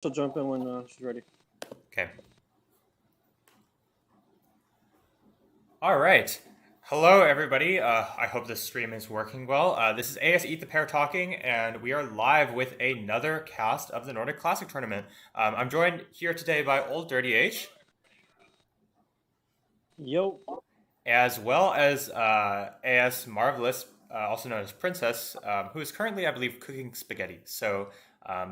She'll jump in when she's ready. Okay. All right. Hello, everybody. I hope this stream is working well. This is AS Eat the Pair talking, and we are live with another cast of the Nordic Classic Tournament. I'm joined here today by olddirtyh, Yo. as well as AS Marvelous, also known as Princess, who is currently, I believe, cooking spaghetti. So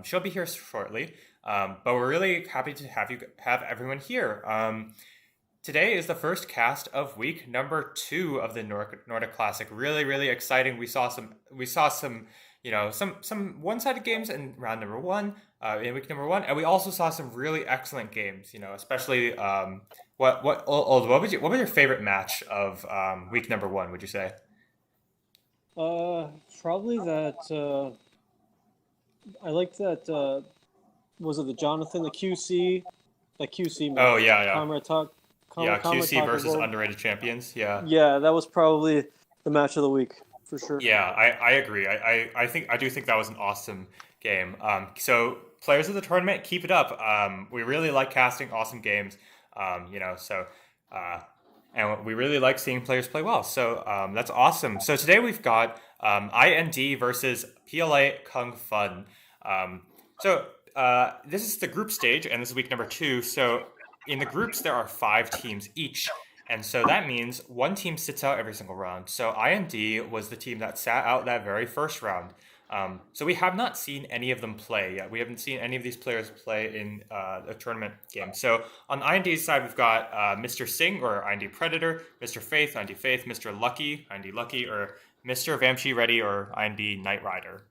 she'll be here shortly. But we're really happy to have everyone here. Today is the first cast of week number 2 of the Nordic Classic. Really, really exciting. We saw some, some one-sided games in round number 1, in week number 1, and we also saw some really excellent games. Especially what was your favorite match of week number 1? Would you say? Probably that. I liked that. Was it the Jonathan, the QC, that QC match? Oh yeah, yeah. Comrade Talk. Yeah, QC Talk versus World. underrated champions. Yeah. Yeah, that was probably the match of the week for sure. Yeah, I agree. I do think that was an awesome game. So players of the tournament, keep it up. We really like casting awesome games. And we really like seeing players play well. So that's awesome. So today we've got IND versus PLA Kung Fun. This is the group stage, and this is week number 2. So in the groups, there are 5 teams each. And so that means one team sits out every single round. So IND was the team that sat out that very first round. So we have not seen any of them play yet. We haven't seen any of these players play in a tournament game. So on IND's side, we've got Mr. Singh, or IND Predator, Mr. Faith, IND Faith, Mr. Lucky, IND Lucky, or Mr. Vamshi Reddy, or IND Knight Rider.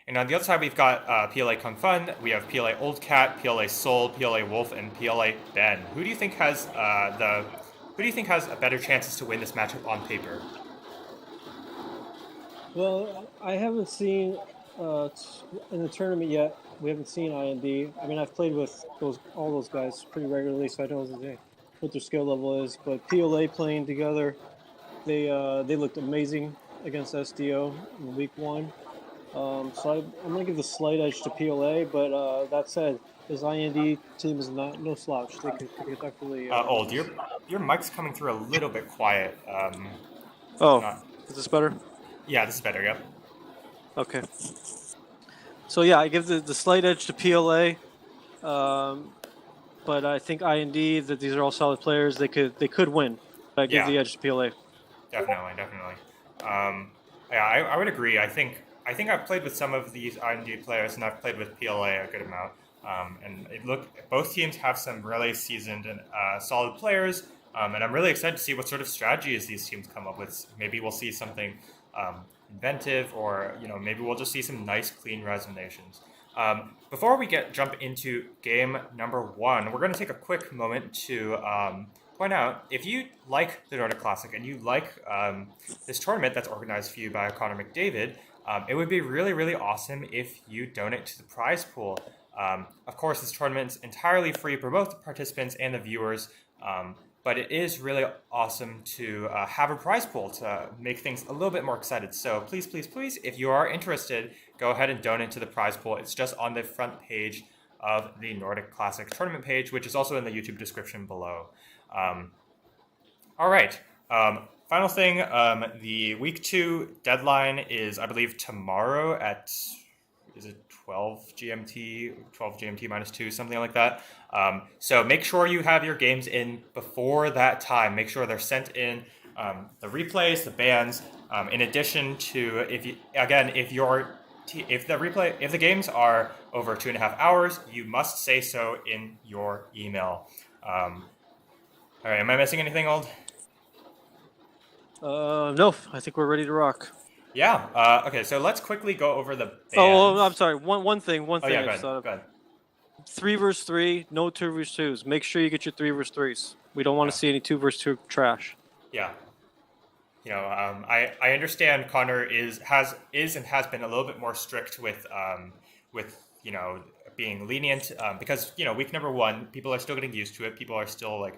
And on the other side, we've got PLA Kung Fun. We have PLA Old Cat, PLA Soul, PLA Wolf, and PLA Ben. Who do you think has a better chances to win this matchup on paper? Well, I haven't seen in the tournament yet. We haven't seen IND. I mean, I've played with all those guys pretty regularly, so I know what their skill level is. But PLA playing together, they looked amazing against SDO in week 1. So I'm gonna give the slight edge to PLA. But that said, this IND team is no slouch. They could definitely. Old, your mic's coming through a little bit quiet. Is this better? Yeah, this is better. Yep. Okay. So yeah, I give the slight edge to PLA, but I think IND, that these are all solid players. They could win. But I give the edge to PLA. Definitely. I would agree. I think I've played with some of these IND players, and I've played with PLA a good amount. And both teams have some really seasoned and solid players. And I'm really excited to see what sort of strategies these teams come up with. Maybe we'll see something inventive, or maybe we'll just see some nice, clean resonations. Before we jump into game number 1, we're going to take a quick moment to point out, if you like the Nordic Classic and you like this tournament that's organized for you by Connor McDavid, it would be really, really awesome if you donate to the prize pool. Of course, this tournament's entirely free for both the participants and the viewers, but it is really awesome to have a prize pool to make things a little bit more excited. So please, if you are interested, go ahead and donate to the prize pool. It's just on the front page of the Nordic Classic tournament page, which is also in the YouTube description below. All right. Final thing, the week 2 deadline is, I believe, tomorrow at, is it 12 GMT minus 2, something like that. So make sure you have your games in before that time. Make sure they're sent in, the replays, the bans. In addition to, if the games are over 2.5 hours, you must say so in your email. All right, am I missing anything, Old? No, I think we're ready to rock. Yeah. Okay, so let's quickly go over the bans. Oh, I'm sorry. One thing. Oh, yeah, go ahead. 3 versus 3, no 2 versus 2s. Make sure you get your 3 versus 3s. We don't want to see any 2 versus 2 trash. Yeah. I understand Connor is and has been a little bit more strict with being lenient, because week number 1, people are still getting used to it. People are still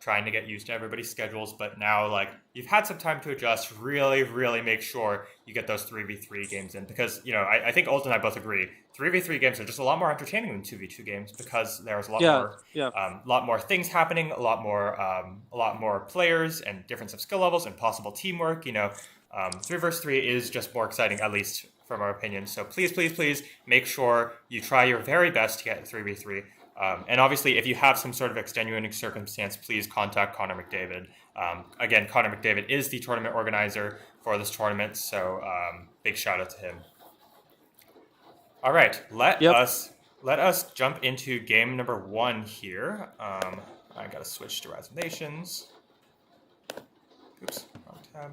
trying to get used to everybody's schedules. But now, like, you've had some time to adjust. Really make sure you get those 3v3 games in, because I think Old and I both agree 3v3 games are just a lot more entertaining than 2v2 games, because there's a lot more things happening, a lot more players and difference of skill levels and possible teamwork. 3 versus 3 is just more exciting, at least from our opinion. So please make sure you try your very best to get 3v3. And obviously, if you have some sort of extenuating circumstance, please contact Connor McDavid. Again, Connor McDavid is the tournament organizer for this tournament, so big shout out to him. All right, let us jump into game number 1 here. I gotta switch to Rise of Nations. Oops, wrong tab.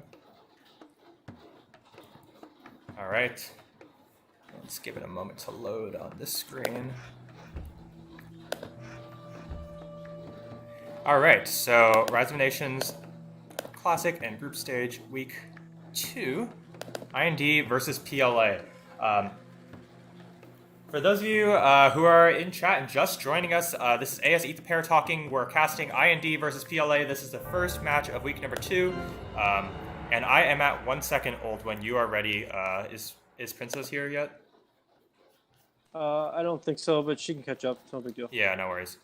All right, let's give it a moment to load on this screen. All right, so Rise of Nations Classic and Group Stage Week 2, IND versus PLA. For those of you who are in chat and just joining us, this is AS Eat the Pair talking. We're casting IND versus PLA. This is the first match of week number 2. And I am at 1 second old when you are ready. Is Princess here yet? I don't think so, but she can catch up. It's no big deal. Yeah, no worries.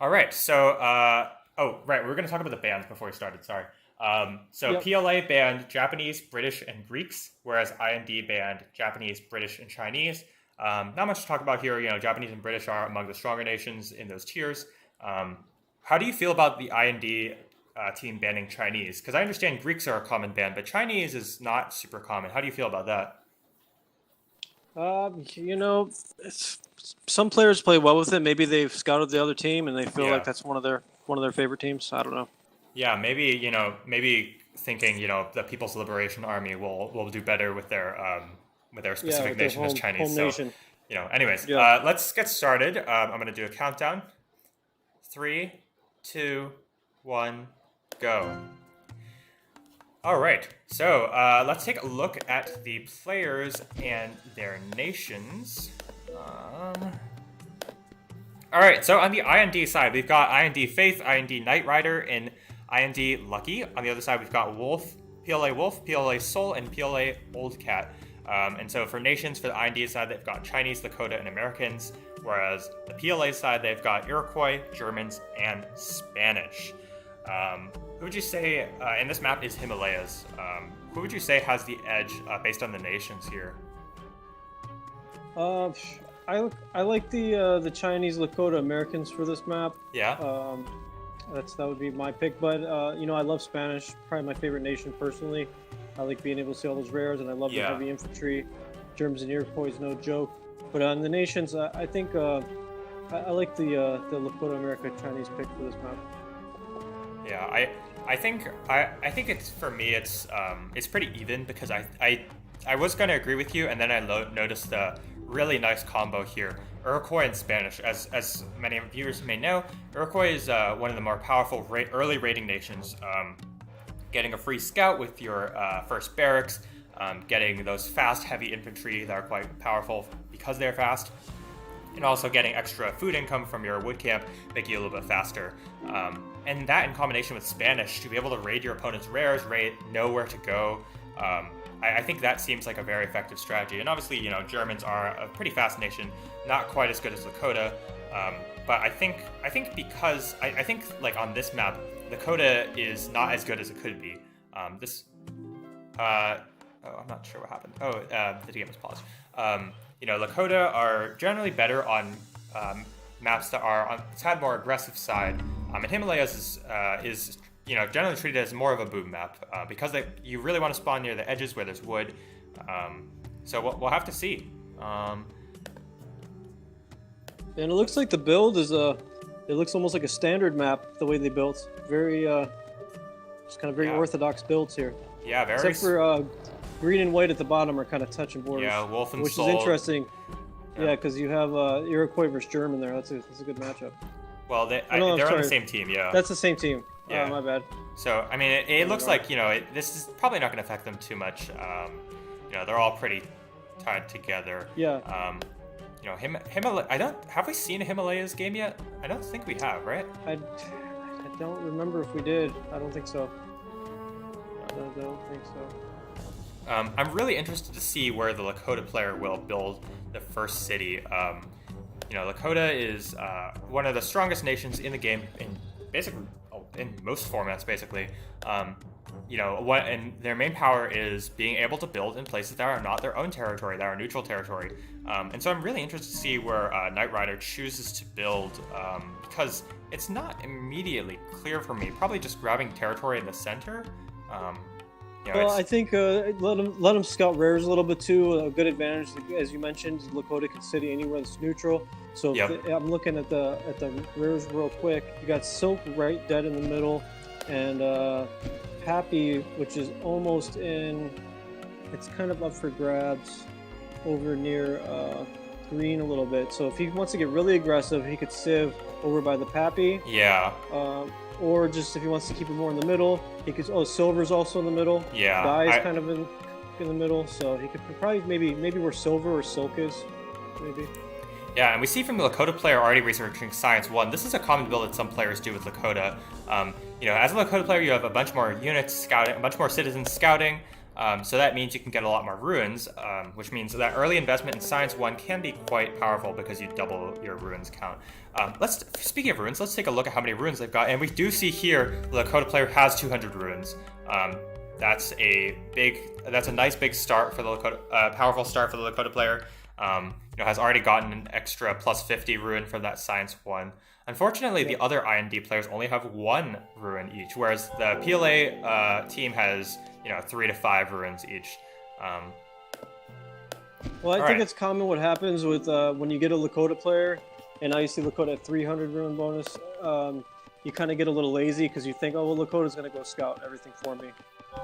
All right, so, right, we were going to talk about the bans before we started, sorry. PLA banned Japanese, British, and Greeks, whereas IND banned Japanese, British, and Chinese. Not much to talk about here. Japanese and British are among the stronger nations in those tiers. How do you feel about the IND team banning Chinese? Because I understand Greeks are a common ban, but Chinese is not super common. How do you feel about that? Some players play well with it. Maybe they've scouted the other team and they feel like that's one of their favorite teams. I don't know. Yeah, maybe thinking the People's Liberation Army will do better with their specific nation as Chinese. Nation. Anyways, let's get started. I'm going to do a countdown. 3, 2, 1, go. All right, so let's take a look at the players and their nations. All right, so on the IND side, we've got IND Faith, IND Knight Rider, and IND Lucky. On the other side, we've got Wolf, PLA Soul, and PLA Old Cat. And so for nations, for the IND side, they've got Chinese, Lakota, and Americans, whereas the PLA side, they've got Iroquois, Germans, and Spanish. Who would you say, and this map is Himalayas, who would you say has the edge based on the nations here? I like the Chinese, Lakota, Americans for this map. Yeah. That would be my pick. But I love Spanish. Probably my favorite nation personally. I like being able to see all those rares, and I love the heavy infantry. Germans and Iroquois is no joke. But on the nations, I think I like the Lakota America Chinese pick for this map. Yeah, I think it's, for me, it's pretty even, because I was going to agree with you, and then I noticed the really nice combo here. Iroquois and Spanish. As many viewers may know, Iroquois is one of the more powerful early raiding nations. Getting a free scout with your first barracks, getting those fast, heavy infantry that are quite powerful because they're fast, and also getting extra food income from your wood camp, making you a little bit faster. And that in combination with Spanish, to be able to raid your opponent's rares, know where to go, I think that seems like a very effective strategy. And obviously, Germans are a pretty fast nation, not quite as good as Lakota, but I think because I think like on this map, Lakota is not as good as it could be. I'm not sure what happened. The game was paused. Lakota are generally better on maps that are on the tad more aggressive side. And Himalayas is generally treated as more of a boom map because you really want to spawn near the edges where there's wood. So we'll have to see. And it looks like the build is it looks almost like a standard map the way they built. Very just kind of very orthodox builds here. Yeah, very. Except for green and white at the bottom are kind of touching borders. Yeah, Wolf and which Soul. Is interesting. Yeah, because you have Iroquois versus German there. That's a good matchup. Well, they're on the same team. Yeah. That's the same team. Yeah. My bad. So I mean, it looks like this is probably not going to affect them too much. They're all pretty tied together. Yeah. Himalaya. Have we seen a Himalayas game yet? I don't think we have, right? I don't remember if we did. I don't think so. I don't think so. I'm really interested to see where the Lakota player will build the first city. Lakota is one of the strongest nations in the game in most formats, basically. And their main power is being able to build in places that are not their own territory, that are neutral territory. And so I'm really interested to see where Knight Rider chooses to build, because it's not immediately clear for me. Probably just grabbing territory in the center. I think let them scout rares a little bit too. A good advantage, as you mentioned, Lakota can city anywhere that's neutral. So I'm looking at the rares real quick. You got Silk right dead in the middle, and Happy, which is almost in. It's kind of up for grabs over near green a little bit. So if he wants to get really aggressive, he could sieve over by the Pappy. Yeah. Or just if he wants to keep it more in the middle, he could. Oh, Silver's also in the middle. Yeah. Dye's kind of in the middle, so he could probably maybe where Silver or Silk is, maybe. Yeah, and we see from the Lakota player already researching Science 1, this is a common build that some players do with Lakota. As a Lakota player, you have a bunch more units scouting, a bunch more citizens scouting, so that means you can get a lot more ruins, which means that early investment in Science 1 can be quite powerful because you double your ruins count. Speaking of ruins, let's take a look at how many ruins they've got, and we do see here the Lakota player has 200 ruins. That's a nice big start for the Lakota, powerful start for the Lakota player. Has already gotten an extra plus 50 ruin for that Science 1. Unfortunately, the other IND players only have 1 ruin each, whereas the PLA team has 3 to 5 ruins each. Well, I think it's common what happens with when you get a Lakota player, and now you see Lakota at 300 ruin bonus. You kind of get a little lazy because you think, oh well, Lakota's going to go scout everything for me.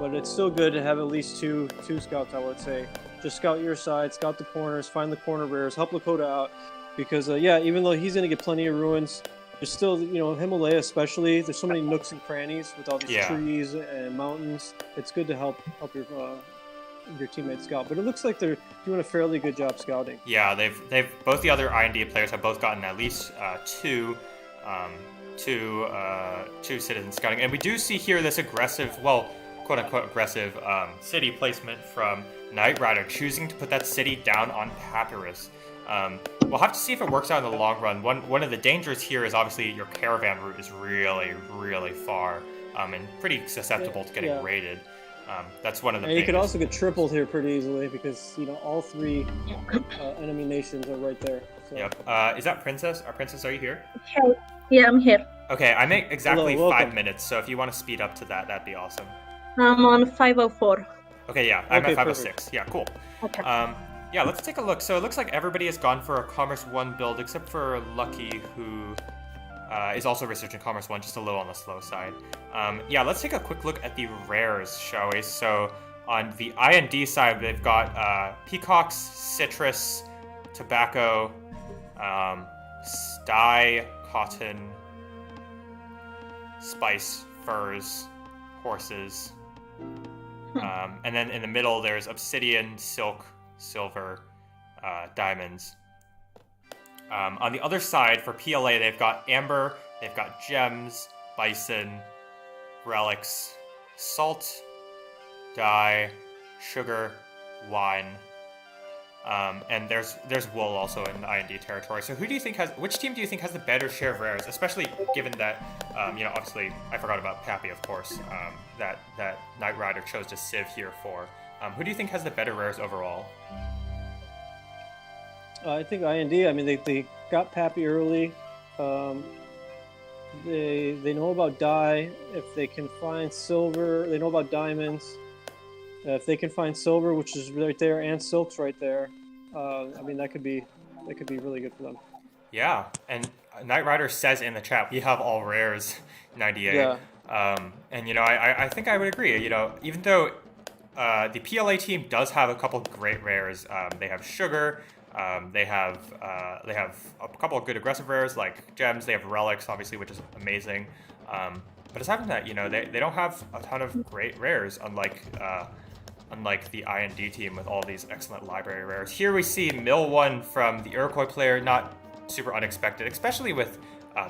But it's still good to have at least two scouts, I would say. Just scout your side, scout the corners, find the corner rares, help Lakota out. Because, even though he's going to get plenty of ruins, there's still, Himalaya especially, there's so many nooks and crannies with all these trees and mountains. It's good to help your teammates scout. But it looks like they're doing a fairly good job scouting. Yeah, they've both the other IND players have both gotten at least two citizen scouting. And we do see here this aggressive, quote-unquote aggressive city placement from Knight Rider, choosing to put that city down on Papyrus. We'll have to see if it works out in the long run. One of the dangers here is obviously your caravan route is really, really far and pretty susceptible to getting raided. That's one of the. And you could also get tripled here pretty easily because all 3 enemy nations are right there. So. Yep. Is that Princess? Princess, are you here? Yeah, I'm here. Okay, I make exactly 5 minutes, so if you want to speed up to that, that'd be awesome. I'm on 504. Okay, yeah, I'm at 506. Yeah, cool. Okay. Let's take a look. So it looks like everybody has gone for a Commerce 1 build, except for Lucky, who is also researching Commerce 1, just a little on the slow side. Let's take a quick look at the rares, shall we? So on the IND side, they've got peacocks, citrus, tobacco, dye, cotton, spice, furs, horses. And then in the middle, there's obsidian, silk, silver, diamonds. On the other side, for PLA, they've got amber, they've got gems, bison, relics, salt, dye, sugar, wine, and there's wool also in the IND territory. So which team do you think has the better share of rares, especially given that, obviously I forgot about Pappy, of course, that Knight Rider chose to sieve here for. Who do you think has the better rares overall? I think IND. I mean, they got Pappy early. They know about dye. If they can find silver, they know about diamonds. If they can find silver, which is right there, and silk's right there, that could be really good for them. Yeah, and Knight Rider says in the chat, we have all rares, 98. Yeah. I think I would agree. Even though the PLA team does have a couple great rares, they have sugar. They have a couple of good aggressive rares like gems. They have relics, obviously, which is amazing. But aside from that, they don't have a ton of great rares, unlike the IND team with all these excellent library rares. Here we see Mill 1 from the Iroquois player, not super unexpected, especially with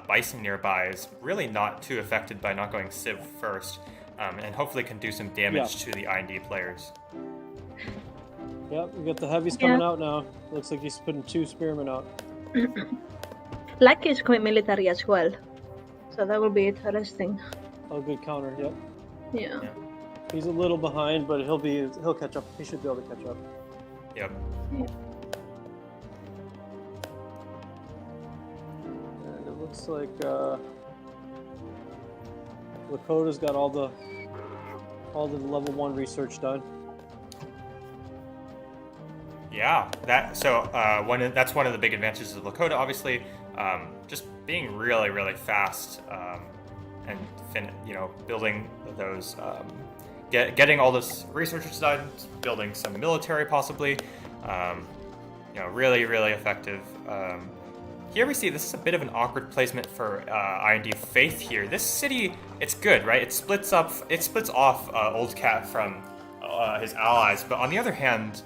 Bison nearby, is really not too affected by not going Civ first, and hopefully can do some damage to the IND players. Yep, we got the heavies coming out now. Looks like he's putting 2 spearmen out. Lucky is going military as well, so that will be interesting. Oh, good counter. Yep. Yeah. He's a little behind, but he'll catch up. He should be able to catch up. Yep. Yeah. And it looks like Lakota's got all the level 1 research done. Yeah, that's one of the big advantages of Lakota, obviously, just being really, really fast, and building those, getting all this research done, building some military possibly, really, really effective. Here we see this is a bit of an awkward placement for IND Faith here. This city, it's good, right? It splits off Old Cat from his allies, but on the other hand,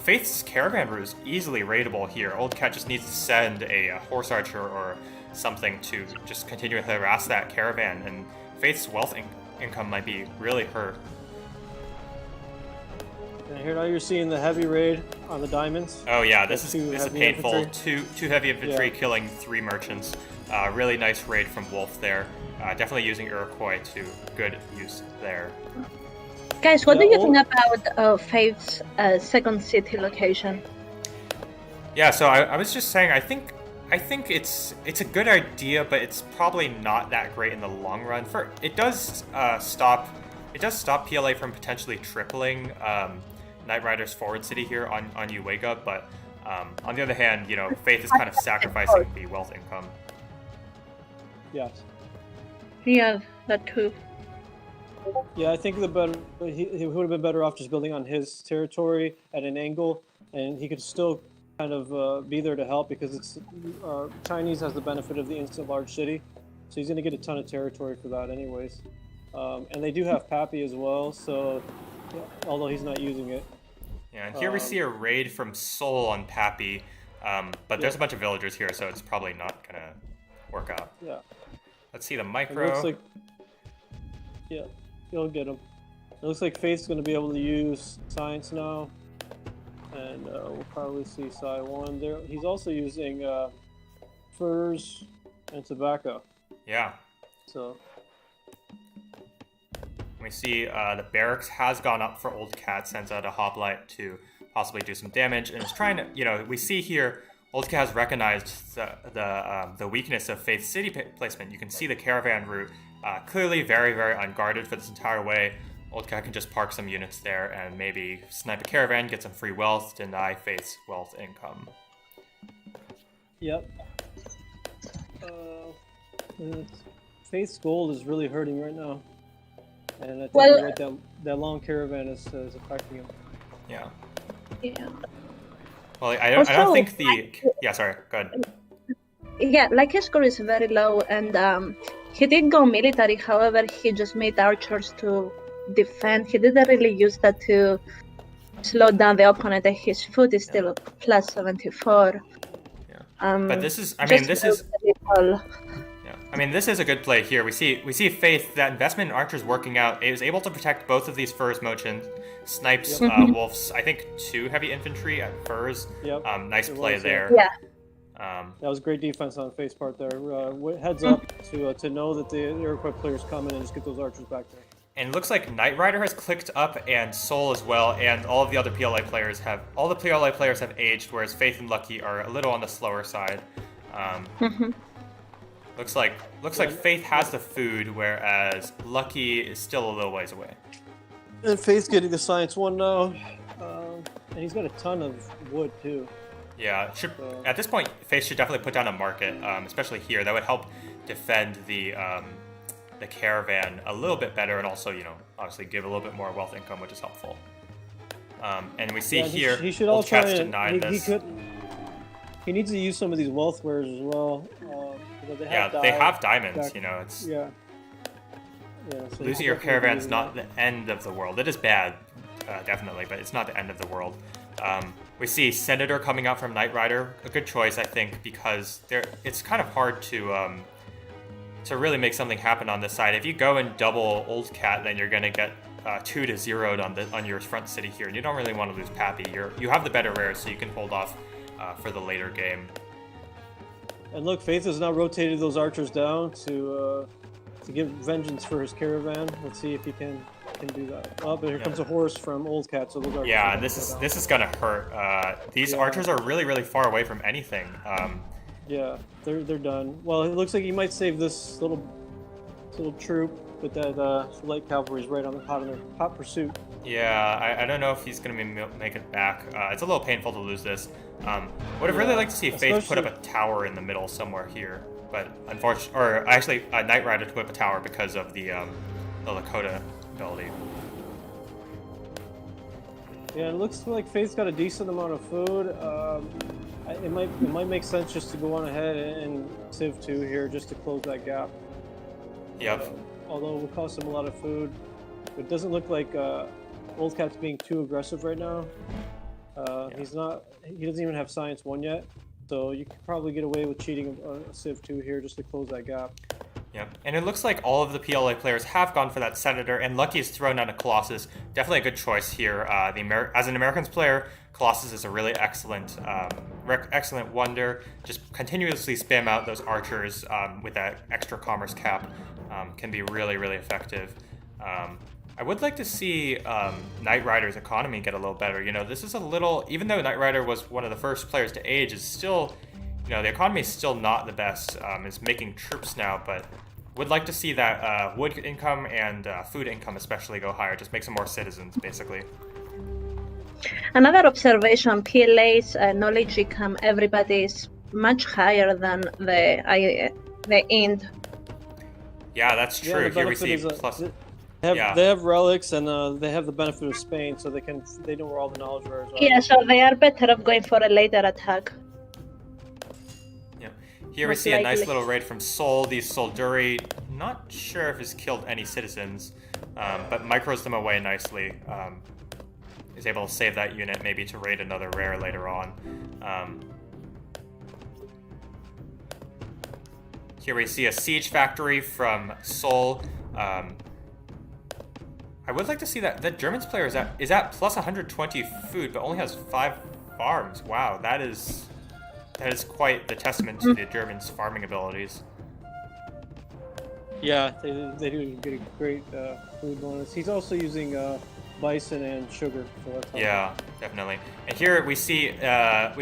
Faith's caravan route is easily raidable here. Old Cat just needs to send a horse archer or something to just continue to harass that caravan, and Faith's wealth income might be really hurt. And here now you're seeing the heavy raid on the diamonds. Oh yeah, this is painful. Infantry. Two heavy infantry killing 3 merchants. Really nice raid from Wolf there. Definitely using Iroquois to good use there. Guys, what do you think about Faith's second city location? Yeah, so I was just saying, I think it's a good idea, but it's probably not that great in the long run. It does stop PLA from potentially tripling Knight Rider's forward city here on Uega, but on the other hand, Faith is kind of sacrificing the wealth income. Yes. Yeah, that too. Yeah, I think he would have been better off just building on his territory at an angle, and he could still kind of be there to help, because it's Chinese has the benefit of the instant large city, so he's going to get a ton of territory for that anyways. And they do have Pappy as well, so although he's not using it. Yeah, and here we see a raid from Seoul on Pappy, but there's a bunch of villagers here, so it's probably not going to work out. Yeah. Let's see the micro. It looks like, yeah, you'll get him. It looks like Faith's going to be able to use science now, and we'll probably see Psi 1 there. He's also using furs and tobacco. Yeah. So we see the barracks has gone up for Old Cat, sends out a hoplite to possibly do some damage, and is trying to, we see here Old Cat has recognized the weakness of Faith's city placement. You can see the caravan route clearly very, very unguarded for this entire way. Old Cat can just park some units there and maybe snipe a caravan, get some free wealth, deny Faith's wealth income. Yep. Faith's gold is really hurting right now, and I think that long caravan is affecting him. Yeah. Yeah. Well, I don't think the... Yeah, sorry, go ahead. Yeah, like his score is very low, and he did go military, however, he just made archers to defend. He didn't really use that to slow down the opponent, and his food is still plus 74. Yeah. But this is a good play here. We see Faith, that investment in archers working out. It was able to protect both of these furs merchants, snipes Wolf's, I think, 2 heavy infantry at furs. Yep. Nice play there. Yeah. That was great defense on Faith's part there. Heads up to know that the Iroquois players come in and just get those archers back there. And it looks like Knight Rider has clicked up, and Soul as well, and all of the other PLA players have aged, whereas Faith and Lucky are a little on the slower side. Looks like Faith has the food, whereas Lucky is still a little ways away. And Faith's getting the science 1 now, and he's got a ton of wood too. Yeah, at this point, Faith should definitely put down a market, especially here. That would help defend the caravan a little bit better, and also, obviously give a little bit more wealth income, which is helpful. And we see here, he should Old all try Cat's and denied this. He needs to use some of these wealth wares as well. They have diamonds. It's so losing your caravan's not the end of the world. It is bad, definitely, but it's not the end of the world. We see Senator coming out from Knight Rider, a good choice, I think, because it's kind of hard to really make something happen on this side. If you go and double Old Cat, then you're gonna get 2-0'd on your front city here, and you don't really want to lose Pappy. You have the better rares, so you can hold off for the later game. And look, Faith has now rotated those archers down to get vengeance for his caravan. Let's see if he can do that. Oh, but here comes a horse from Old Cat, so those archers. Yeah, and this is gonna hurt. These archers are really far away from anything. Yeah, they're done. Well, it looks like he might save this little troop, but that light cavalry's right on the hot pursuit. Yeah, I don't know if he's gonna make it back. It's a little painful to lose this. Would have really liked to see Faith put up a tower in the middle somewhere here, but unfortunately, or actually, Knight Rider to put up a tower because of the Lakota ability. Yeah, it looks like Faith's got a decent amount of food. It might make sense just to go on ahead and Civ 2 here just to close that gap. Yep. Although it will cost him a lot of food, it doesn't look like Old Cat's being too aggressive right now. He's not. He doesn't even have Science 1 yet, so you could probably get away with cheating a Civ 2 here just to close that gap. Yep, and it looks like all of the PLA players have gone for that Senator, and Lucky has thrown down a Colossus. Definitely a good choice here. As an Americans player, Colossus is a really excellent wonder. Just continuously spam out those archers with that extra commerce cap. Can be really effective. I would like to see Knight Rider's economy get a little better. You know, this is a little, even though Knight Rider was one of the first players to age, is still, you know, the economy is still not the best. It's making troops now, but would like to see that wood income and food income especially go higher. Just make some more citizens, basically. Another observation: PLA's knowledge income, everybody is much higher than the IND. Yeah, that's true. Yeah, here we see plus. They have relics and they have the benefit of Spain, so they know where all the knowledge rares are. Yeah, so they are better off going for a later attack. Yeah, here we see a nice little raid from Sol. These Solduri, not sure if he's killed any citizens, but micros them away nicely. Is able to save that unit maybe to raid another rare later on. Here we see a siege factory from Sol. I would like to see that German's player is at plus 120 food, but only has 5 farms. Wow, that is quite the testament to the Germans' farming abilities. Yeah, they do get a great food bonus. He's also using bison and sugar. So that's yeah, definitely. And here we see that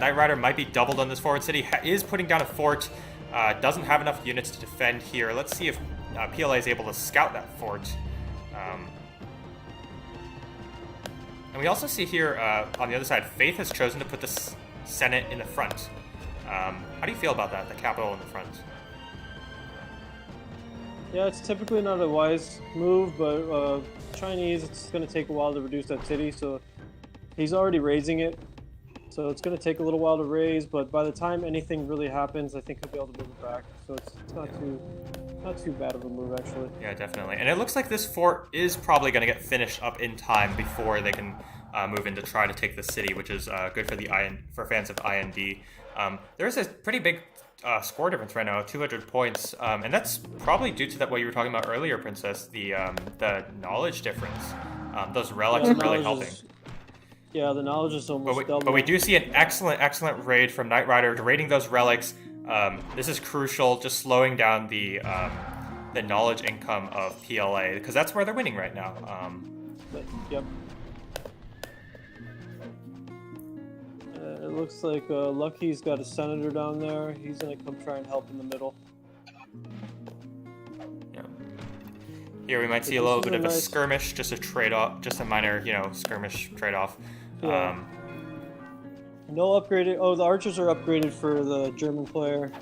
Knight Rider might be doubled on this forward city. Is putting down a fort. Doesn't have enough units to defend here. Let's see if PLA is able to scout that fort. And we also see here on the other side, Faith has chosen to put the Senate in the front. How do you feel about that, the capital in the front? Yeah, it's typically not a wise move, but Chinese, it's going to take a while to reduce that city, so he's already raising it. So it's going to take a little while to raise, but by the time anything really happens, I think he'll be able to move it back. So it's not too bad of a move, actually. Yeah, definitely. And it looks like this fort is probably going to get finished up in time before they can move in to try to take the city, which is good for fans of IND. There's a pretty big score difference right now, 200 points, and that's probably due to that what you were talking about earlier, Princess, the knowledge difference. Those relics are really helping. Yeah, the knowledge is almost double. But we do see an excellent raid from Knight Rider, raiding those relics. This is crucial, just slowing down the knowledge income of PLA, because that's where they're winning right now. Yep. It looks like Lucky's got a senator down there. He's gonna come try and help in the middle. Yeah. Here we might see a little bit of a skirmish, just a trade-off, just a minor, skirmish trade-off. Yeah. No upgraded. Oh, the archers are upgraded for the German player.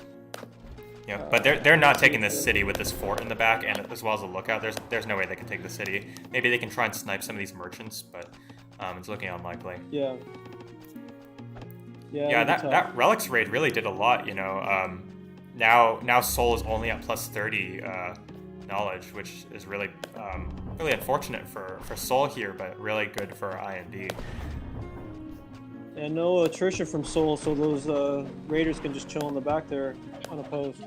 Yeah, but they're not taking this city with this fort in the back, and as well as a lookout. There's no way they can take the city. Maybe they can try and snipe some of these merchants, but it's looking unlikely. Yeah. Yeah, that relics raid really did a lot. Now Sol is only at plus 30 knowledge, which is really unfortunate for Sol here, but really good for IND. And no attrition from Soul, so those Raiders can just chill in the back there unopposed.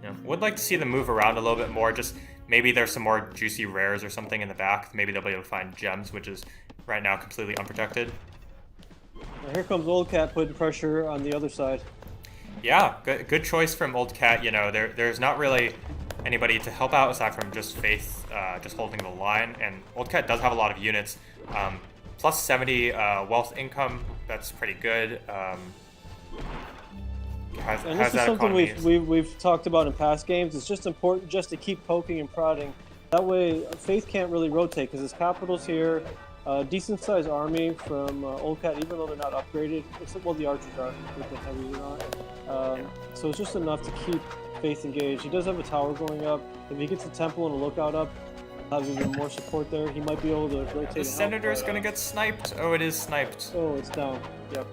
Yeah. Would like to see them move around a little bit more. Just maybe there's some more juicy rares or something in the back. Maybe they'll be able to find gems, which is right now completely unprotected. Now here comes Old Cat putting pressure on the other side. Yeah, good choice from Old Cat. You know, there's not really anybody to help out aside from just Faith, just holding the line. And Old Cat does have a lot of units. Plus 70 wealth income. That's pretty good. And this is something we've talked about in past games. It's just important just to keep poking and prodding. That way, Faith can't really rotate because his capital's here. Decent-sized army from Old Cat, even though they're not upgraded. Except, well, the archers are, with the heavies are not. So it's just enough to keep Faith engaged. He does have a tower going up. If he gets a temple and a lookout up, have even more support there. He might be able to rotate. The Senator's gonna get sniped. Oh, it is sniped. Oh, it's down. Yep.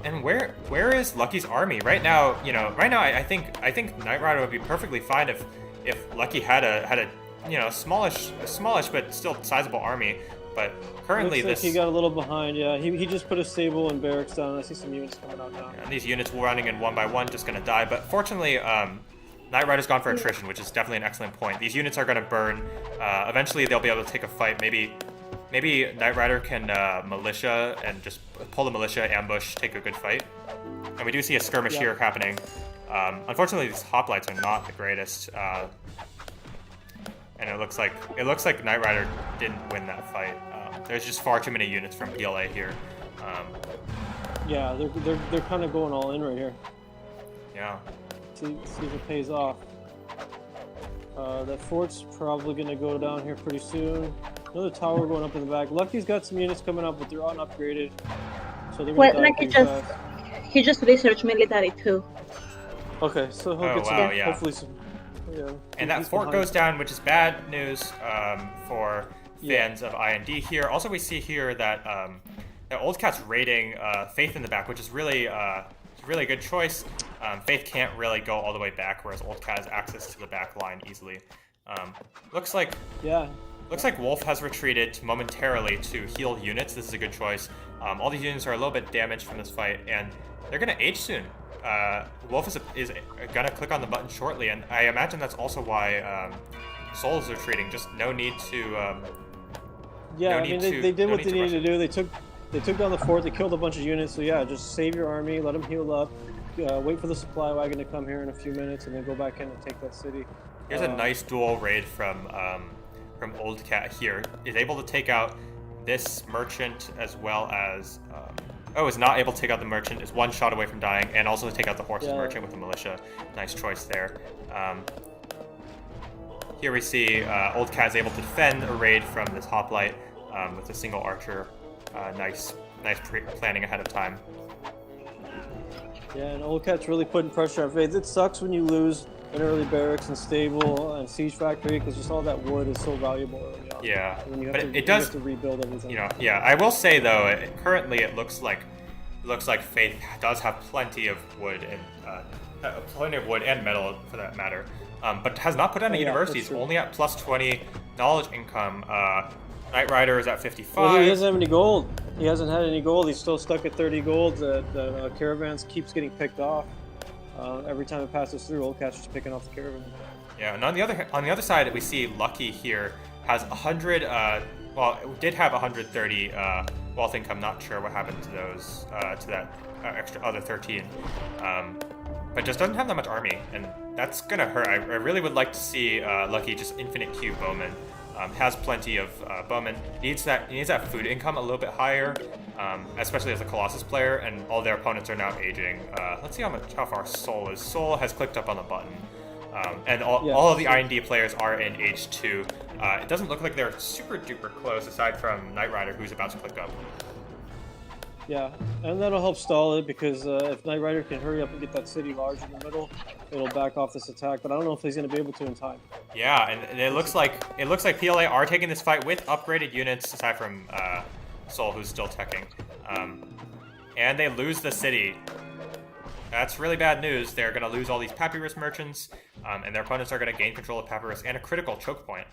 And where is Lucky's army right now? You know, right now I think Knight Rider would be perfectly fine if Lucky had a smallish but still sizable army. But currently looks like he got a little behind. Yeah, he just put a stable and barracks down. I see some units coming out now. And these units running in one by one just gonna die. But fortunately, Knight Rider's gone for attrition, which is definitely an excellent point. These units are gonna burn. Eventually, they'll be able to take a fight. Maybe Knight Rider can militia and just pull the militia, ambush, take a good fight. And we do see a skirmish here happening. Unfortunately, these hoplites are not the greatest. And it looks like Knight Rider didn't win that fight. There's just far too many units from PLA here. Yeah, they're kind of going all in right here. Yeah. See if it pays off. That fort's probably going to go down here pretty soon. Another tower going up in the back. Lucky's got some units coming up, but they're unupgraded. So they're going to die pretty fast. He just researched military too. Okay, so he'll get some, hopefully some. Yeah. And that fort goes down, which is bad news for fans of IND here. Also, we see here that Old Cat's raiding Faith in the back, which is really a good choice. Faith can't really go all the way back, whereas Old Cat has access to the back line easily. Looks like Wolf has retreated momentarily to heal units. This is a good choice. All these units are a little bit damaged from this fight, and they're going to age soon. Wolf is going to click on the button shortly, and I imagine that's also why Soul is retreating. Just no need to... they did what they needed to do. They took down the fort, they killed a bunch of units, so yeah, just save your army, let them heal up, wait for the supply wagon to come here in a few minutes, and then go back in and take that city. Here's a nice dual raid from Old Cat here. Is able to take out this merchant as well as... is not able to take out the merchant, is one shot away from dying, and also to take out the horses merchant with the militia. Nice choice there. Here we see Old Cat is able to defend a raid from this hoplite with a single archer. Nice planning ahead of time. Yeah, and Old Cat's really putting pressure on Faith. It sucks when you lose an early barracks and stable and siege factory because just all that wood is so valuable early on. Yeah, You but have to rebuild everything. You know, yeah. I will say though, currently it looks like Faith does have plenty of wood and metal for that matter, but has not put any universities. Only at plus 20 knowledge income. Knight Rider is at 55. Well, he doesn't have any gold. He hasn't had any gold. He's still stuck at 30 gold. The caravans keeps getting picked off. Every time it passes through, Old Cat's just picking off the caravan. Yeah, and on the other side, we see Lucky here has 100. It did have 130 wealth income. Not sure what happened to those to that extra other 13. But just doesn't have that much army, and that's gonna hurt. I really would like to see Lucky just infinite queue bowman. Has plenty of bowmen. Needs that food income a little bit higher, especially as a Colossus player, and all their opponents are now aging. Let's see how far Soul is. Soul has clicked up on the button, and all of the IND players are in age 2. It doesn't look like they're super duper close, aside from Knight Rider, who's about to click up. Yeah, and that'll help stall it because if Knight Rider can hurry up and get that city large in the middle, it'll back off this attack. But I don't know if he's going to be able to in time. Yeah, and it looks like PLA are taking this fight with upgraded units, aside from Soul, who's still teching, and they lose the city. That's really bad news. They're going to lose all these Papyrus merchants, and their opponents are going to gain control of Papyrus and a critical choke point.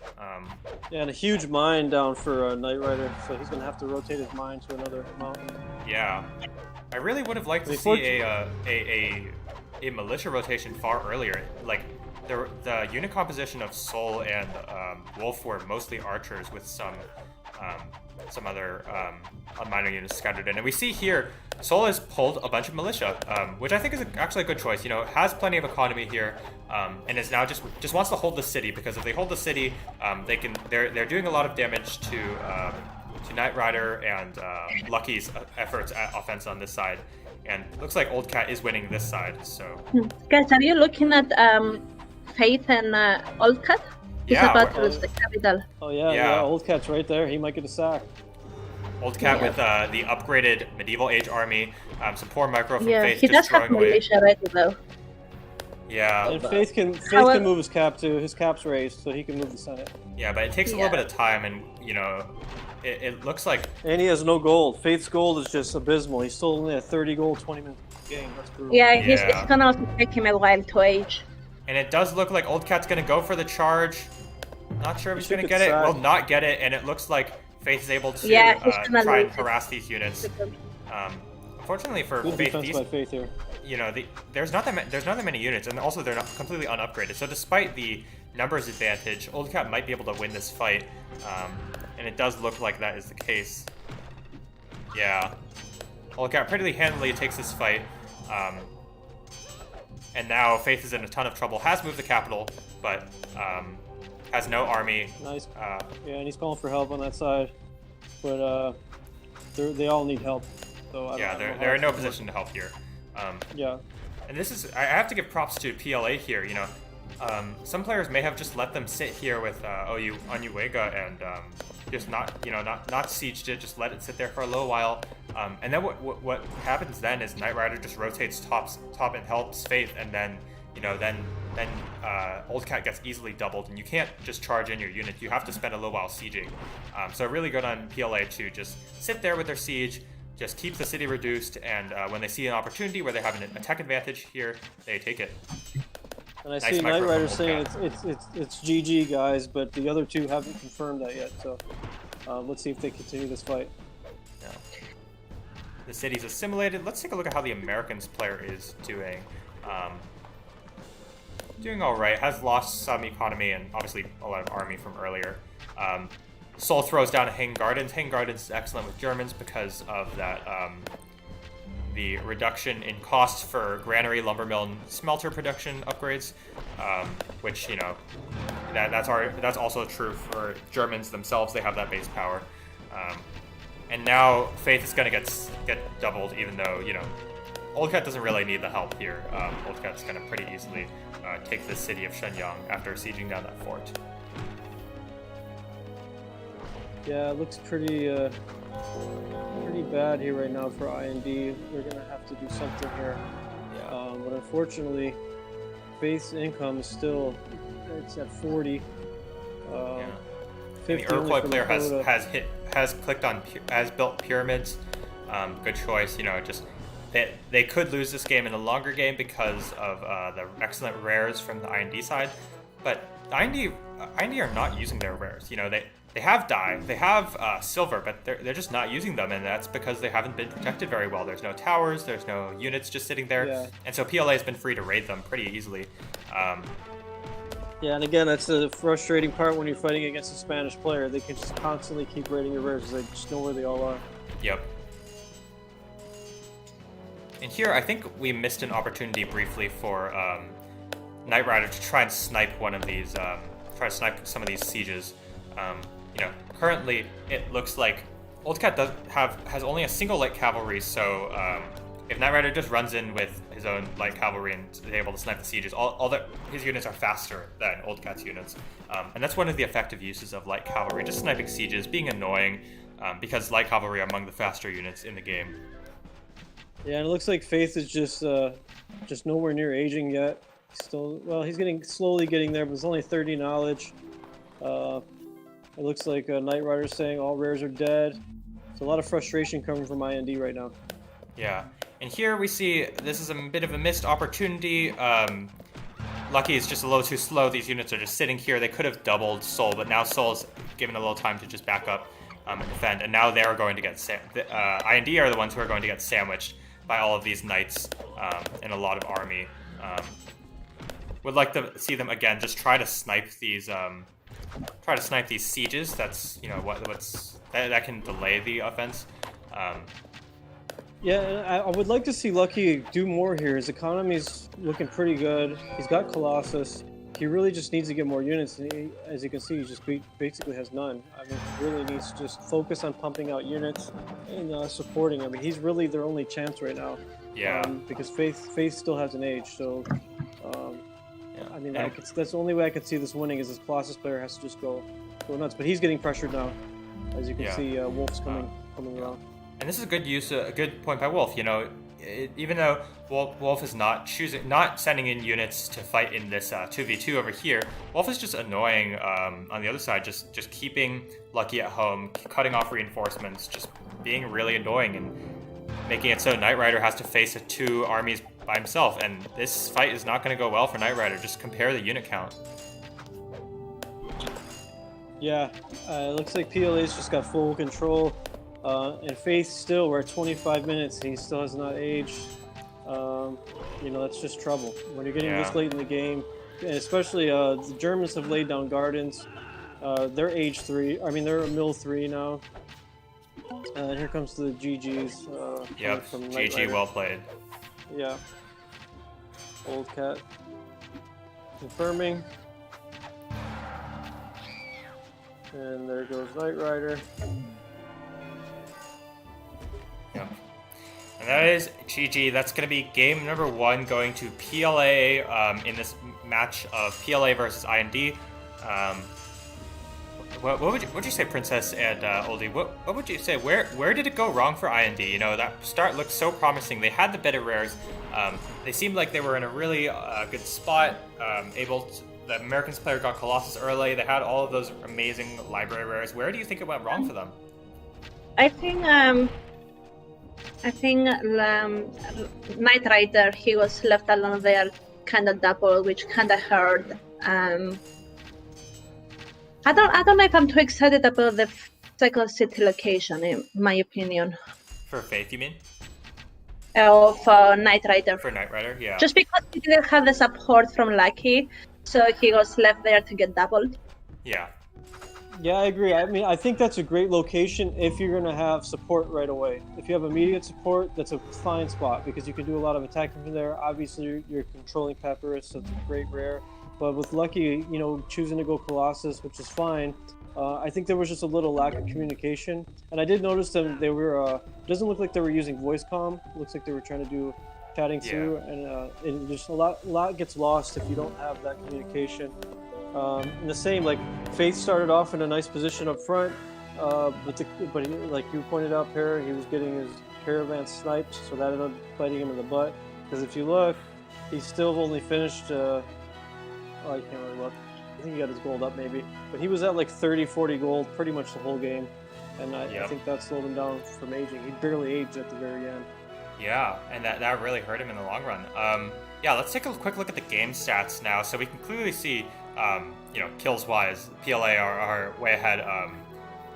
Yeah, and a huge mine down for Knight Rider, so he's going to have to rotate his mine to another mountain. Yeah. I really would have liked to see a militia rotation far earlier. Like, the unit composition of Soul and Wolf were mostly archers with some other minor units scattered in. And we see here, Soul has pulled a bunch of militia, which I think is actually a good choice. You know, has plenty of economy here, and is now just wants to hold the city, because if they hold the city, they're doing a lot of damage to Knight Rider and Lucky's efforts at offense on this side. And looks like Old Cat is winning this side. So, guys, are you looking at Faith and Old Cat? He's about to lose the capital. Oh yeah, Old Cat's right there. He might get a sack. Old Cat with the upgraded medieval age army, some poor micro from Faith he does just have throwing away. militia already though. Yeah. And Faith can move his cap too. His cap's raised, so he can move the Senate. Yeah, but it takes a little bit of time, and you know, it looks like. And he has no gold. Faith's gold is just abysmal. He's still only at 30 gold, 20 minutes game. That's brutal. Yeah, it's gonna also take him a while to age. And it does look like Old Cat's gonna go for the charge. Not sure if he's gonna get sad. it. Will not get it, and it looks like Faith is able to try and harass these units. Unfortunately for Good Faith, defense by Faith here. You know, there's not that many units, and also they're not completely unupgraded. So despite the numbers advantage, Old Cat might be able to win this fight, and it does look like that is the case. Yeah, Old Cat pretty handily takes this fight, and now Faith is in a ton of trouble. Has moved the capital, but has no army. Nice. Yeah, and he's calling for help on that side, but they all need help. So they're in no position to help here. Yeah. And this is, I have to give props to PLA here. You know, some players may have just let them sit here with Onuega and just not sieged it, just let it sit there for a little while. And then what happens then is Knight Rider just rotates top and helps Faith, and then Old Cat gets easily doubled, and you can't just charge in your unit. You have to spend a little while sieging. So really good on PLA to just sit there with their siege, just keep the city reduced, and when they see an opportunity where they have an attack advantage here, they take it. And I see Knight Rider saying it's GG, guys, but the other two haven't confirmed that yet. So let's see if they continue this fight. Yeah. The city's assimilated. Let's take a look at how the Americans player is doing. Doing all right. Has lost some economy and obviously a lot of army from earlier. Seoul throws down Hang Gardens. Hang Gardens is excellent with Germans because of that the reduction in cost for granary, lumber mill, and smelter production upgrades, which, you know, that's also true for Germans themselves. They have that base power, and now Faith is going to get doubled, even though, you know, Old Cat doesn't really need the help here. Old Cat's going to pretty easily take the city of Shenyang after sieging down that fort. Yeah, it looks pretty bad here right now for IND. They're gonna have to do something here. Yeah. But unfortunately, Faith's income is still at 40. And the Iroquois player has built pyramids. Good choice. You know, just they could lose this game in a longer game because of the excellent rares from the IND side, but IND are not using their rares. You know, they have dye, they have silver, but they're just not using them, and that's because they haven't been protected very well. There's no towers, there's no units just sitting there, and so PLA has been free to raid them pretty easily. Yeah, and again, that's the frustrating part when you're fighting against a Spanish player. They can just constantly keep raiding your rares because they just know where they all are. Yep. And here, I think we missed an opportunity briefly for Knight Rider to try and snipe one of these, try to snipe some of these sieges. You know, currently it looks like Old Cat has only a single light cavalry, so if Knight Rider just runs in with his own light cavalry and is able to snipe the sieges, his units are faster than Old Cat's units, and that's one of the effective uses of light cavalry, just sniping sieges, being annoying, because light cavalry are among the faster units in the game. Yeah, and it looks like Faith is just nowhere near aging yet. He's slowly getting there, but it's only 30 knowledge. It looks like Knight Rider's saying all rares are dead. It's a lot of frustration coming from IND right now. Yeah, And here we see this is a bit of a missed opportunity. Lucky is just a little too slow. These units are just sitting here. They could have doubled Soul, but now Soul's given a little time to just back up and defend. And now they're going to get IND are the ones who are going to get sandwiched by all of these knights and a lot of army. Would like to see them again just try to snipe these sieges. That's that can delay the offense. Yeah, and I would like to see Lucky do more here. His economy's looking pretty good. He's got Colossus. He really just needs to get more units. And as you can see, he just basically has none. I mean, he really needs to just focus on pumping out units and supporting. I mean, he's really their only chance right now. Yeah. Because Faith still has an age. So, I mean, that's the only way I could see this winning is this Colossus player has to just go nuts. But he's getting pressured now. As you can see, Wolf's coming around. And this is a good point by Wolf. Even though Wolf is not sending in units to fight in this 2v2 over here, Wolf is just annoying on the other side, just keeping Lucky at home, cutting off reinforcements, just being really annoying and making it so Knight Rider has to face two armies by himself. And this fight is not going to go well for Knight Rider. Just compare the unit count. Yeah, it looks like PLA's just got full control. And Faith still, we're at 25 minutes. He still has not aged. That's just trouble. When you're getting this late in the game, and especially the Germans have laid down gardens. They're age 3. I mean, they're mill 3 now. And here comes the GGs. Yep, GG, well played. Yeah. Old Cat. Confirming. And there goes Knight Rider. Yeah. And that is GG. That's going to be game number 1 going to PLA in this match of PLA versus IND. What would you say, Princess and Oldie? What would you say? Where did it go wrong for IND? That start looked so promising. They had the better rares. They seemed like they were in a really good spot. The Americans player got Colossus early. They had all of those amazing library rares. Where do you think it went wrong for them? I think Knight Rider, he was left alone there, kind of double, which kind of hurt. I don't know if I'm too excited about the second city location, in my opinion. For Faith, you mean? For Knight Rider. For Knight Rider, yeah. Just because he didn't have the support from Lucky, so he was left there to get doubled. Yeah. Yeah, I agree. I mean, I think that's a great location if you're going to have support right away. If you have immediate support, that's a fine spot because you can do a lot of attacking from there. Obviously, you're controlling Papyrus, so it's a great rare. But with Lucky, choosing to go Colossus, which is fine, I think there was just a little lack of communication. And I did notice them, they were, doesn't look like they were using voice comm. It looks like they were trying to do chatting too. And just a lot gets lost if you don't have that communication. And the same, like Faith started off in a nice position up front, but he, like you pointed out, Para, he was getting his caravan sniped, so that ended up biting him in the butt. Because if you look, he still only finished. I can't really look. I think he got his gold up maybe, but he was at like 30, 40 gold pretty much the whole game, and I think that slowed him down from aging. He barely aged at the very end. Yeah, and that really hurt him in the long run. Let's take a quick look at the game stats now, so we can clearly see. Kills wise, PLA are way ahead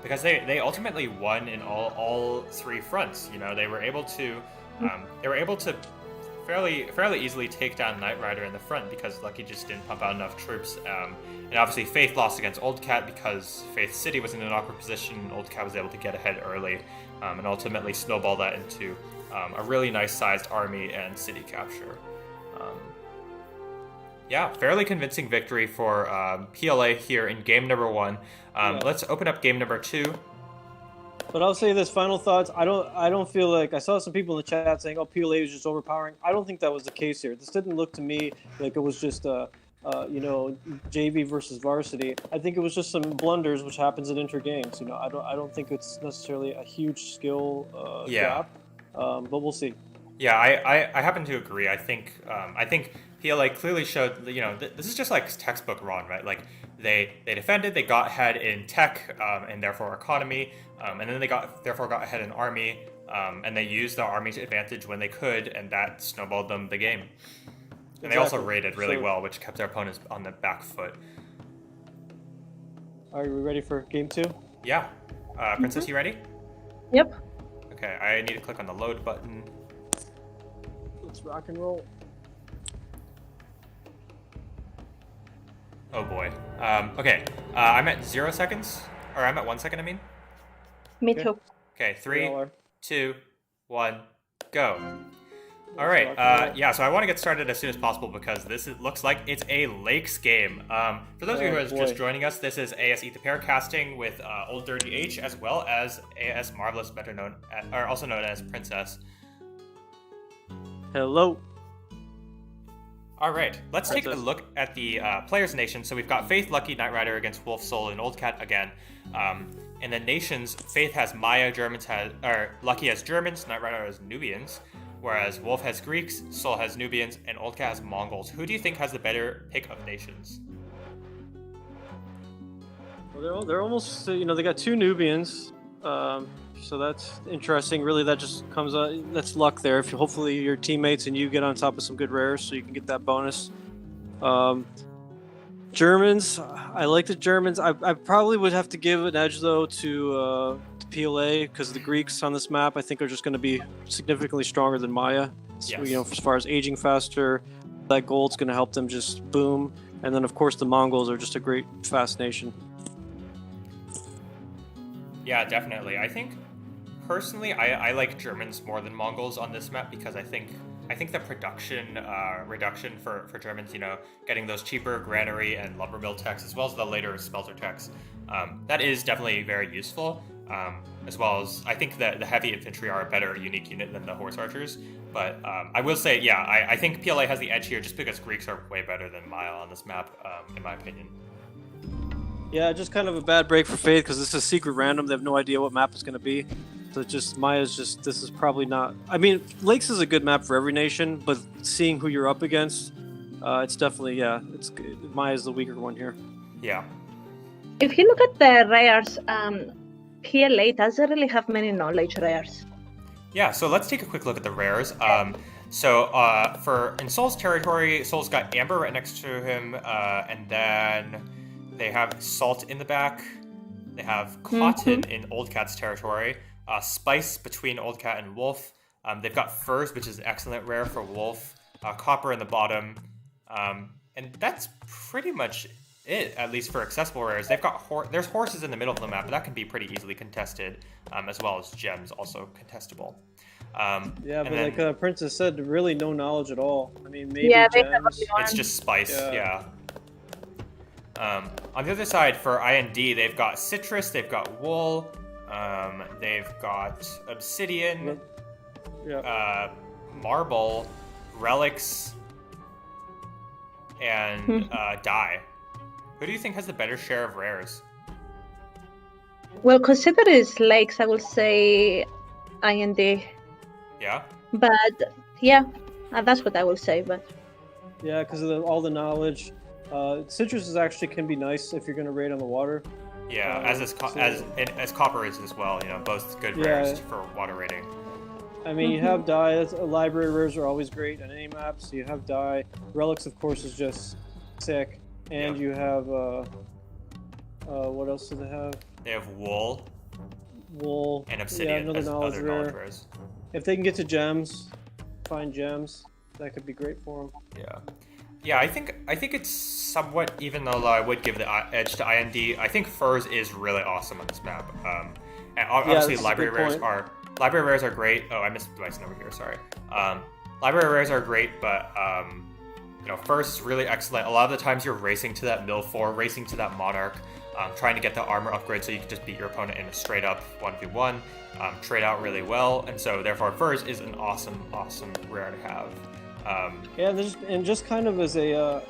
because they ultimately won in all 3 fronts. They were able to fairly easily take down Knight Rider in the front because Lucky just didn't pump out enough troops. And obviously Faith lost against Old Cat because Faith City was in an awkward position. Old Cat was able to get ahead early and ultimately snowball that into a really nice sized army and city capture. Fairly convincing victory for PLA here in game number 1. Let's open up game number 2. But I'll say this, final thoughts. I don't feel like I saw some people in the chat saying, "Oh, PLA was just overpowering." I don't think that was the case here. This didn't look to me like it was just JV versus varsity. I think it was just some blunders, which happens in inter games. I don't think it's necessarily a huge skill gap. But we'll see. Yeah, I happen to agree. I think PLA clearly showed, this is just like textbook Ron, right? Like they defended, they got ahead in tech and therefore economy, and then they got ahead in army. and they used the army's advantage when they could, and that snowballed them the game. And they also raided really well, which kept their opponents on the back foot. Are we ready for game 2? Yeah. Princess, you ready? Yep. Okay, I need to click on the load button. Let's rock and roll. Oh boy. Okay, I'm at 0 seconds. Or I'm at 1 second, I mean. Me too. Okay, 3, We all are. 2, 1, go. All right, yeah, so I want to get started as soon as possible because looks like it's a Lakes game. For those of you who are just joining us, this is AS Eat the Pair casting with Old Dirty H as well as AS Marvelous, also known as Princess. Hello. All right, let's take a look at the players' nations. So we've got Faith, Lucky, Knight Rider against Wolf, Soul, and Old Cat again. In the nations, Faith has Maya, Lucky has Germans, Knight Rider has Nubians. Whereas Wolf has Greeks, Soul has Nubians, and Old Cat has Mongols. Who do you think has the better pick of nations? Well, they're almost, they got 2 Nubians, so that's interesting. Really, that just comes out, that's luck there. If hopefully your teammates and you get on top of some good rares, so you can get that bonus. Germans, I like the Germans. I probably would have to give an edge though to PLA because the Greeks on this map I think are just going to be significantly stronger than Maya. Yes. As far as aging faster, that gold's going to help them just boom. And then of course the Mongols are just a great fast nation. Yeah, definitely. I think personally I like Germans more than Mongols on this map because I think the production reduction for Germans, getting those cheaper granary and lumber mill techs as well as the later smelter techs, that is definitely very useful. As well as I think that the heavy infantry are a better unique unit than the horse archers. But I will say, yeah, I think PLA has the edge here just because Greeks are way better than Maya on this map, in my opinion. Yeah, just kind of a bad break for Faith because this is secret random. They have no idea what map it's going to be. So this is probably not... I mean, Lakes is a good map for every nation, but seeing who you're up against, it's definitely, Maya's the weaker one here. Yeah. If you look at the rares, PLA doesn't really have many knowledge rares. Yeah, so let's take a quick look at the rares. In Soul's territory, Soul's got Amber right next to him, and then they have Salt in the back. They have Cotton in Old Cat's territory. Spice between Old Cat and Wolf. They've got Furs, which is an excellent rare for Wolf. Copper in the bottom. And that's pretty much it, at least for accessible rares. They've got there's horses in the middle of the map, but that can be pretty easily contested, as well as gems, also contestable. Like Princess said, really no knowledge at all. I mean, maybe gems. It's just Spice, yeah. On the other side, for IND, they've got Citrus, they've got Wool, they've got Obsidian, Marble, Relics, and Dye. Who do you think has the better share of rares? Well, considering Lakes, I would say IND. Yeah? But, yeah, that's what I will say, but... Yeah, because of all the knowledge. Citrus can be nice if you're going to raid on the water. Yeah, as Copper is as well, both good rares for water raiding. I mean, you have Dye. Library rares are always great on any map, so you have Dye. Relics, of course, is just sick. And you have, what else do they have? They have Wool. And Obsidian as knowledge other knowledge rares. If they can get to gems, find gems, that could be great for them. Yeah, I think it's somewhat, even though I would give the edge to IND, I think Furs is really awesome on this map. And obviously library rares are great. Oh, I missed Device over here, sorry. Library rares are great, but Furs is really excellent. A lot of the times you're racing to that Mill 4, racing to that Monarch, trying to get the armor upgrade so you can just beat your opponent in a straight up 1v1, trade out really well, and so therefore Furs is an awesome rare to have. Just kind of as a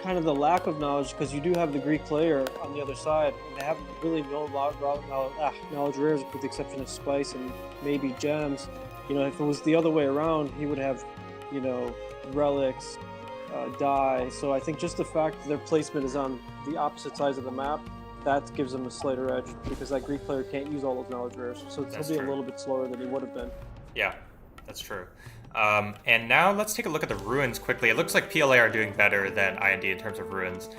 kind of the lack of knowledge, because you do have the Greek player on the other side, and they have really no knowledge rares with the exception of Spice and maybe gems. If it was the other way around, he would have, relics, Dye. So I think just the fact that their placement is on the opposite sides of the map, that gives him a slighter edge because that Greek player can't use all those knowledge rares, so he'll be a little bit slower than he would have been. Yeah, that's true. And now let's take a look at the ruins quickly. It looks like PLA are doing better than IND in terms of ruins.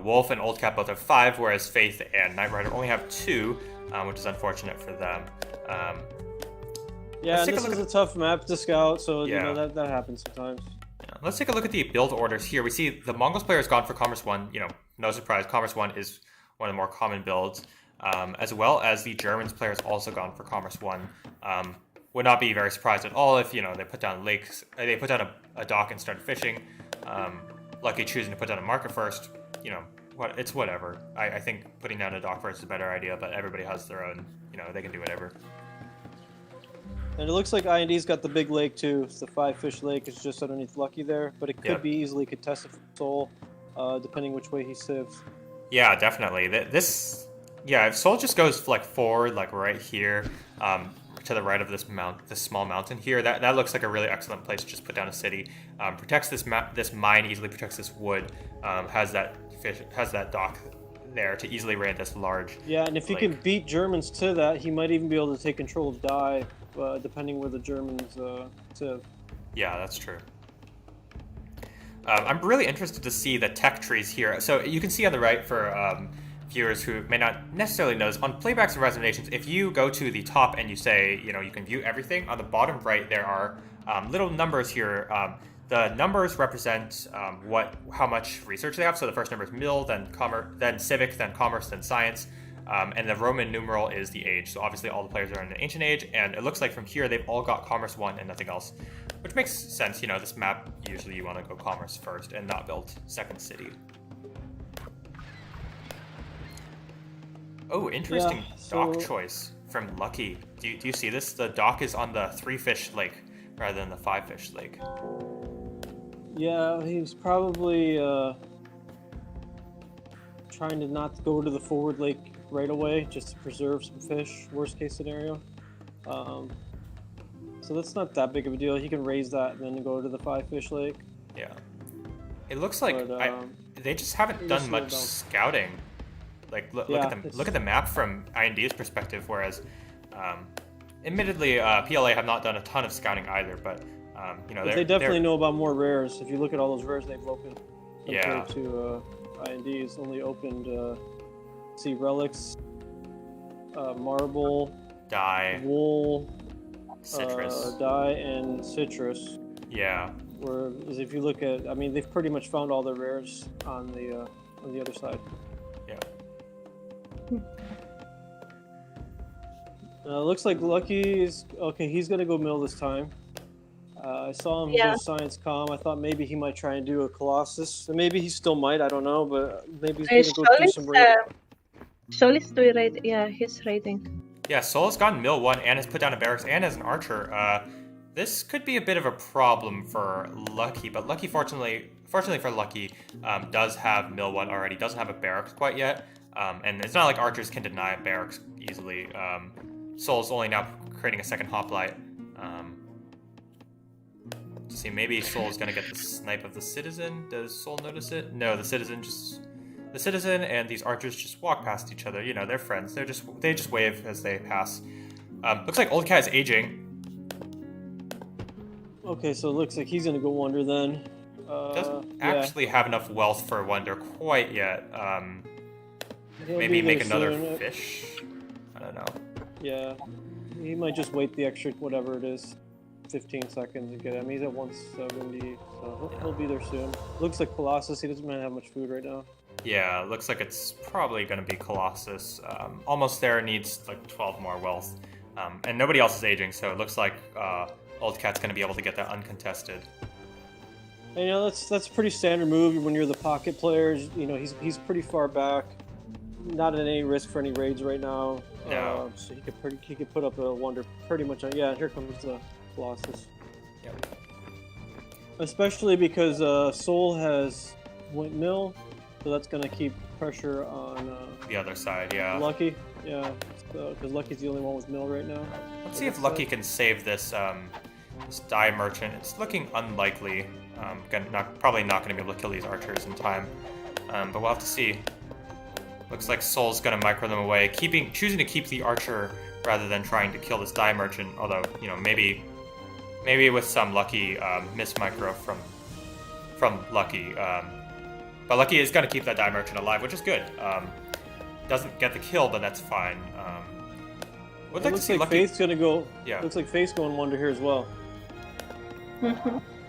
Wolf and Old Cat both have 5, whereas Faith and Knight Rider only have 2, which is unfortunate for them. Yeah, and this is a tough map to scout, so that happens sometimes. Yeah. Let's take a look at the build orders here. We see the Mongols player has gone for Commerce 1. No surprise, Commerce 1 is one of the more common builds, as well as the Germans player has also gone for Commerce 1. Would not be very surprised at all if, they put down lakes, they put down a dock and started fishing. Lucky choosing to put down a market first, it's whatever. I think putting down a dock first is a better idea, but everybody has their own, they can do whatever. And it looks like IND's got the big lake too. It's the 5-fish lake. It's just underneath Lucky there, but it could be easily contested from Soul, depending which way he sieves. Yeah, definitely. If Soul just goes forward, right here, to the right of this small mountain here, that looks like a really excellent place to just put down a city. Protects this mine easily, protects this wood, has that dock there to easily raid this large. Yeah, and if he can beat Germans to that, he might even be able to take control of Dai, depending where the Germans sieve. Yeah, that's true. I'm really interested to see the tech trees here. So you can see on the right for viewers who may not necessarily know this, on playbacks and reservations, if you go to the top and you say, you can view everything, on the bottom right there are little numbers here. The numbers represent how much research they have. So the first number is mill, then civic, then commerce, then science. And the Roman numeral is the age. So obviously all the players are in the ancient age, and it looks like from here they've all got commerce 1 and nothing else, which makes sense. This map, usually you want to go commerce first and not build second city. Oh, interesting dock choice from Lucky. Do you see this? The dock is on the 3-fish lake rather than the 5-fish lake. Yeah, he's probably trying to not go to the forward lake right away, just to preserve some fish, worst case scenario. So that's not that big of a deal. He can raise that and then go to the 5-fish lake. Yeah. It looks like they just haven't done much scouting. Look at the map from IND's perspective, whereas admittedly PLA have not done a ton of scouting either, but they definitely know about more rares. If you look at all those rares they've opened compared to IND's only opened relics, marble, dye, wool, citrus, dye, and citrus. Yeah. Whereas if you look at, they've pretty much found all the rares on the other side. Yeah. Looks like Lucky's okay. He's gonna go mill this time. I saw him do science comm. I thought maybe he might try and do a Colossus. And maybe he still might. I don't know, but maybe he's gonna go do some raiding. Soul is doing raid. Yeah, he's raiding. Yeah, Soul has gone mill 1 and has put down a barracks and as an archer. This could be a bit of a problem for Lucky, but fortunately for Lucky, does have mill 1 already. Doesn't have a barracks quite yet, and it's not like archers can deny a barracks easily. Soul's only now creating a second hoplite. See, maybe Soul's gonna get the snipe of the citizen. Does Soul notice it? No, the citizen and these archers just walk past each other. They're friends. They just wave as they pass. Looks like Old Cat is aging. Okay, so it looks like he's gonna go wonder then. Doesn't actually have enough wealth for wonder quite yet. Maybe make another fish. I don't know. Yeah, he might just wait the extra whatever it is. 15 seconds to get him. He's at 170, so he'll be there soon. Looks like Colossus. He doesn't have much food right now. Yeah, looks like it's probably going to be Colossus. Almost there, needs 12 more wealth. And nobody else is aging, so it looks like Old Cat's going to be able to get that uncontested. And, that's a pretty standard move when you're the pocket players. He's pretty far back. Not at any risk for any raids right now. No. So he could put up a wonder pretty much on. Yeah, here comes the Colossus. Yep. Especially because Soul has went mill, so that's going to keep pressure on the other side. Yeah. Lucky, yeah, because Lucky's the only one with mill right now. Let's see if Lucky can save this this dye merchant. It's looking unlikely. Probably not going to be able to kill these archers in time, but we'll have to see. Looks like Soul's gonna micro them away, choosing to keep the archer rather than trying to kill this die merchant. Although, you know, maybe with some lucky miss micro from Lucky. But Lucky is gonna keep that die merchant alive, which is good. Doesn't get the kill, but that's fine. Would like to see Lucky. Faith's gonna go. Yeah. Looks like Faith's going Wonder here as well.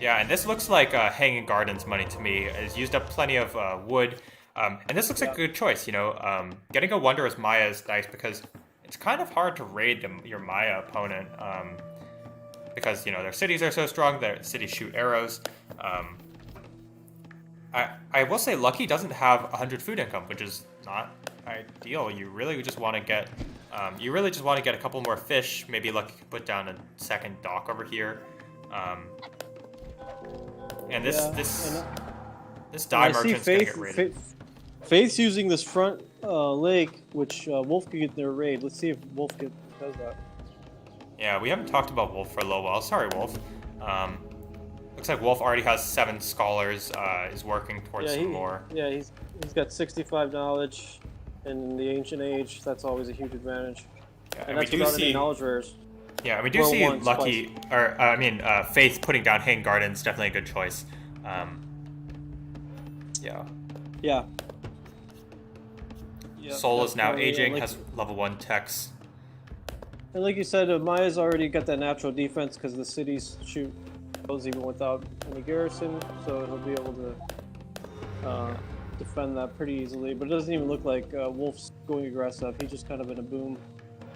Yeah, and this looks like Hanging Gardens money to me. It's used up plenty of wood. And this looks like a good choice, you know. Getting a Wonder as Maya is nice because it's kind of hard to raid your Maya opponent. Because, you know, their cities are so strong, their cities shoot arrows. I will say Lucky doesn't have 100 food income, which is not ideal. You really just want to get a couple more fish. Maybe Lucky could put down a second dock over here. And this die merchant's gonna get raided. Faith's using this front lake, which Wolf could get in their raid. Let's see if Wolf does that. Yeah, we haven't talked about Wolf for a little while. Sorry, Wolf. Looks like Wolf already has 7 scholars. Is working towards some more. Yeah, he's got 65 knowledge, and in the ancient age, that's always a huge advantage. Yeah, and that's without any knowledge rares. Yeah, and we do see Lucky, Faith putting down Hanging Gardens, definitely a good choice. Yeah. Yeah. Soul is now aging, has level 1 techs. And like you said, Maya's already got that natural defense because the cities shoot those even without any garrison, so he'll be able to defend that pretty easily. But it doesn't even look like Wolf's going aggressive. He's just kind of in a boom.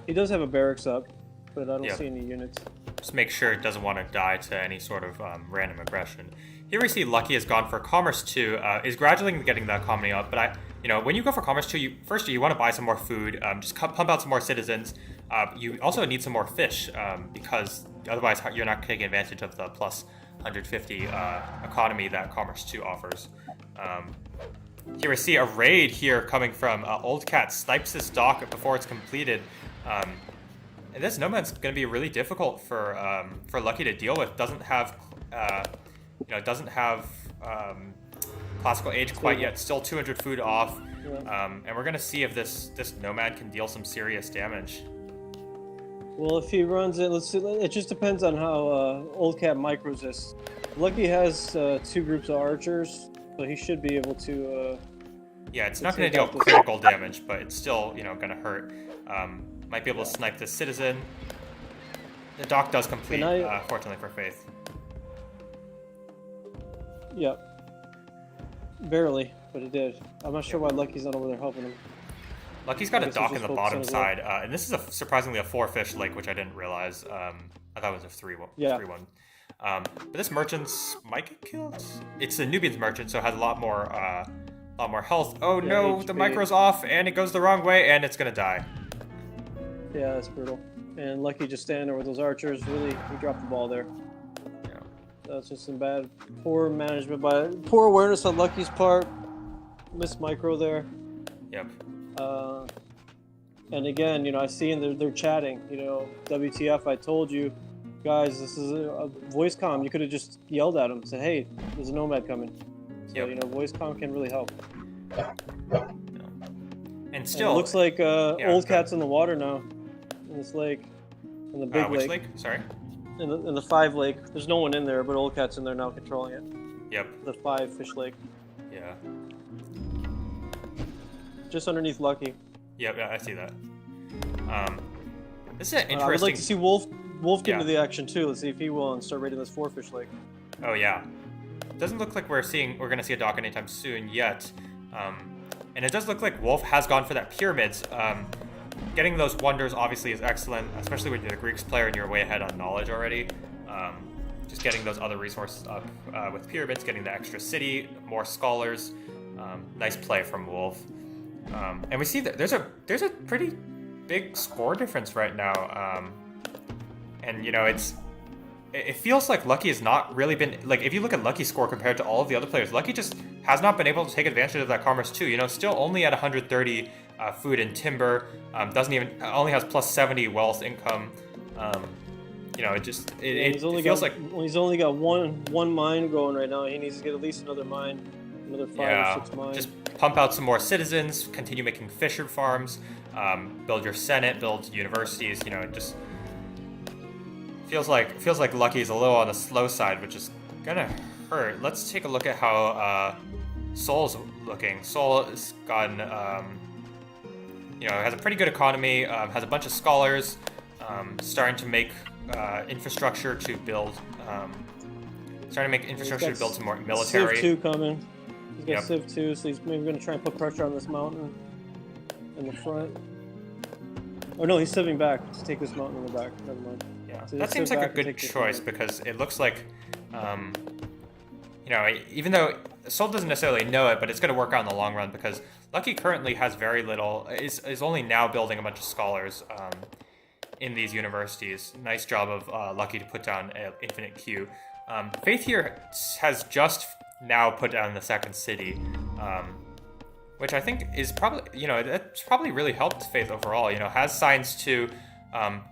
He does have a barracks up, but I don't see any units. Just make sure it doesn't want to die to any sort of random aggression. Here we see Lucky has gone for Commerce 2, is gradually getting that economy up, but when you go for Commerce 2, you want to buy some more food, just pump out some more citizens. You also need some more fish, because otherwise you're not taking advantage of the plus 150 economy that Commerce 2 offers. Here we see a raid here coming from Old Cat snipes this dock before it's completed. And this nomad's going to be really difficult for Lucky to deal with. Doesn't have classical age quite yet. Still 200 food off, and we're going to see if this nomad can deal some serious damage. Well, if he runs it, let's see. It just depends on how Old Cat micros this. Lucky has 2 groups of archers, so he should be able to. Yeah, it's not going to deal critical damage, but it's still going to hurt. Might be able to snipe this citizen. The dock does complete, fortunately for Faith. Yep. Barely, but it did. I'm not sure why Lucky's not over there helping him. Lucky's got a dock in the bottom side, and this is surprisingly a 4-fish lake, which I didn't realize. I thought it was a 3-1. But this merchant's might get killed. It's a Nubian's merchant, so it has a lot more health. Oh no, HP. The micro's off, and it goes the wrong way, and it's gonna die. Yeah, that's brutal. And Lucky just standing there with those archers. Really, he dropped the ball there. Yeah. That's just some poor management poor awareness on Lucky's part. Missed micro there. Yep. And again, I see they're chatting. WTF? I told you, guys. This is a voice comm. You could have just yelled at him, said, "Hey, there's a nomad coming." So voice comm can really help. And still, it looks like Old Cat's in the water now. In this lake, in the big which lake? Sorry. In the 5 lake. There's no one in there, but Old Cat's in there now controlling it. Yep. The 5-fish lake. Yeah. Just underneath Lucky. Yep, yeah, I see that. This is an interesting. I would like to see Wolf get into the action too. Let's see if he will and start raiding this 4-fish lake. Oh yeah. Doesn't look like we're going to see a dock anytime soon yet. And it does look like Wolf has gone for that pyramids. Getting those wonders obviously is excellent, especially when you're the Greeks player and you're way ahead on knowledge already. Just getting those other resources up with pyramids, getting the extra city, more scholars. Nice play from Wolf. And we see that there's a pretty big score difference right now. And it feels like Lucky has not really been, like, if you look at Lucky's score compared to all of the other players, Lucky just has not been able to take advantage of that Commerce 2. Still only at 130 food and timber, only has plus 70 wealth income. It feels like he's only got one mine going right now. He needs to get at least another mine, another 5 or 6 mines. Just pump out some more citizens, continue making fisher farms, build your senate, build universities. You know, it just feels like Lucky's a little on the slow side, which is gonna hurt. Let's take a look at how Seoul's looking. Seoul has gotten, has a pretty good economy, has a bunch of scholars, starting to make infrastructure to build, some more military. Civ 2 coming. He's got Civ 2, so he's maybe going to try and put pressure on this mountain in the front. Oh no, he's civving back to take this mountain in the back. Never mind. Yeah, So that seems like a good choice because it looks like, even though Seoul doesn't necessarily know it, but it's going to work out in the long run because Lucky currently has very little, is only now building a bunch of scholars in these universities. Nice job of Lucky to put down an infinite queue. Faith here has just now put down the second city, which I think is probably, that's probably really helped Faith overall. Has Science 2,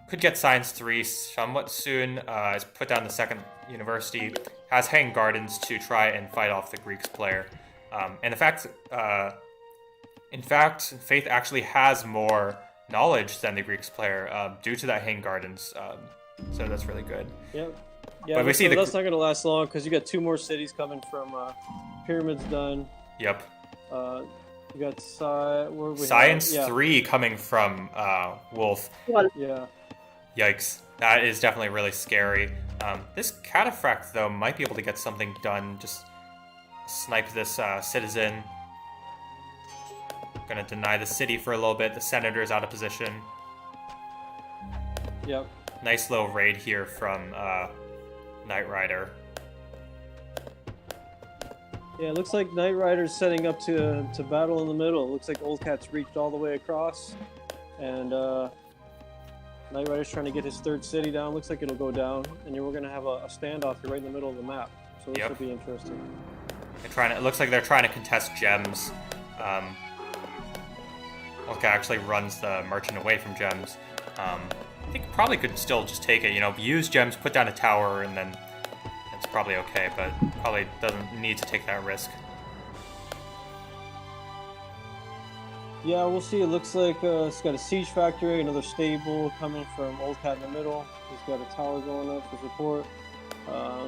could get Science 3 somewhat soon, has put down the second university, has Hanging Gardens to try and fight off the Greeks player. And in fact, Faith actually has more knowledge than the Greeks player due to that Hanging Gardens. So that's really good. Yep. Yeah, but we see that's not going to last long because you got 2 more cities coming from Pyramids done. Yep. You got Science 3 coming from Wolf. Yeah. Yikes. That is definitely really scary. This Cataphract, though, might be able to get something done. Just snipe this citizen. Gonna deny the city for a little bit. The senator's out of position. Yep. Nice little raid here from Knight Rider. Yeah, it looks like Knight Rider's setting up to battle in the middle. It looks like Old Cat's reached all the way across, and Knight Rider's trying to get his third city down. Looks like it'll go down, and then we're gonna have a standoff here right in the middle of the map. So this will be interesting. It looks like they're trying to contest gems. Old Cat actually runs the merchant away from gems. I think probably could still just take it. Use gems, put down a tower, and then it's probably okay. But probably doesn't need to take that risk. Yeah, we'll see. It looks like it's got a siege factory, another stable coming from Old Cat in the middle. He's got a tower going up for support.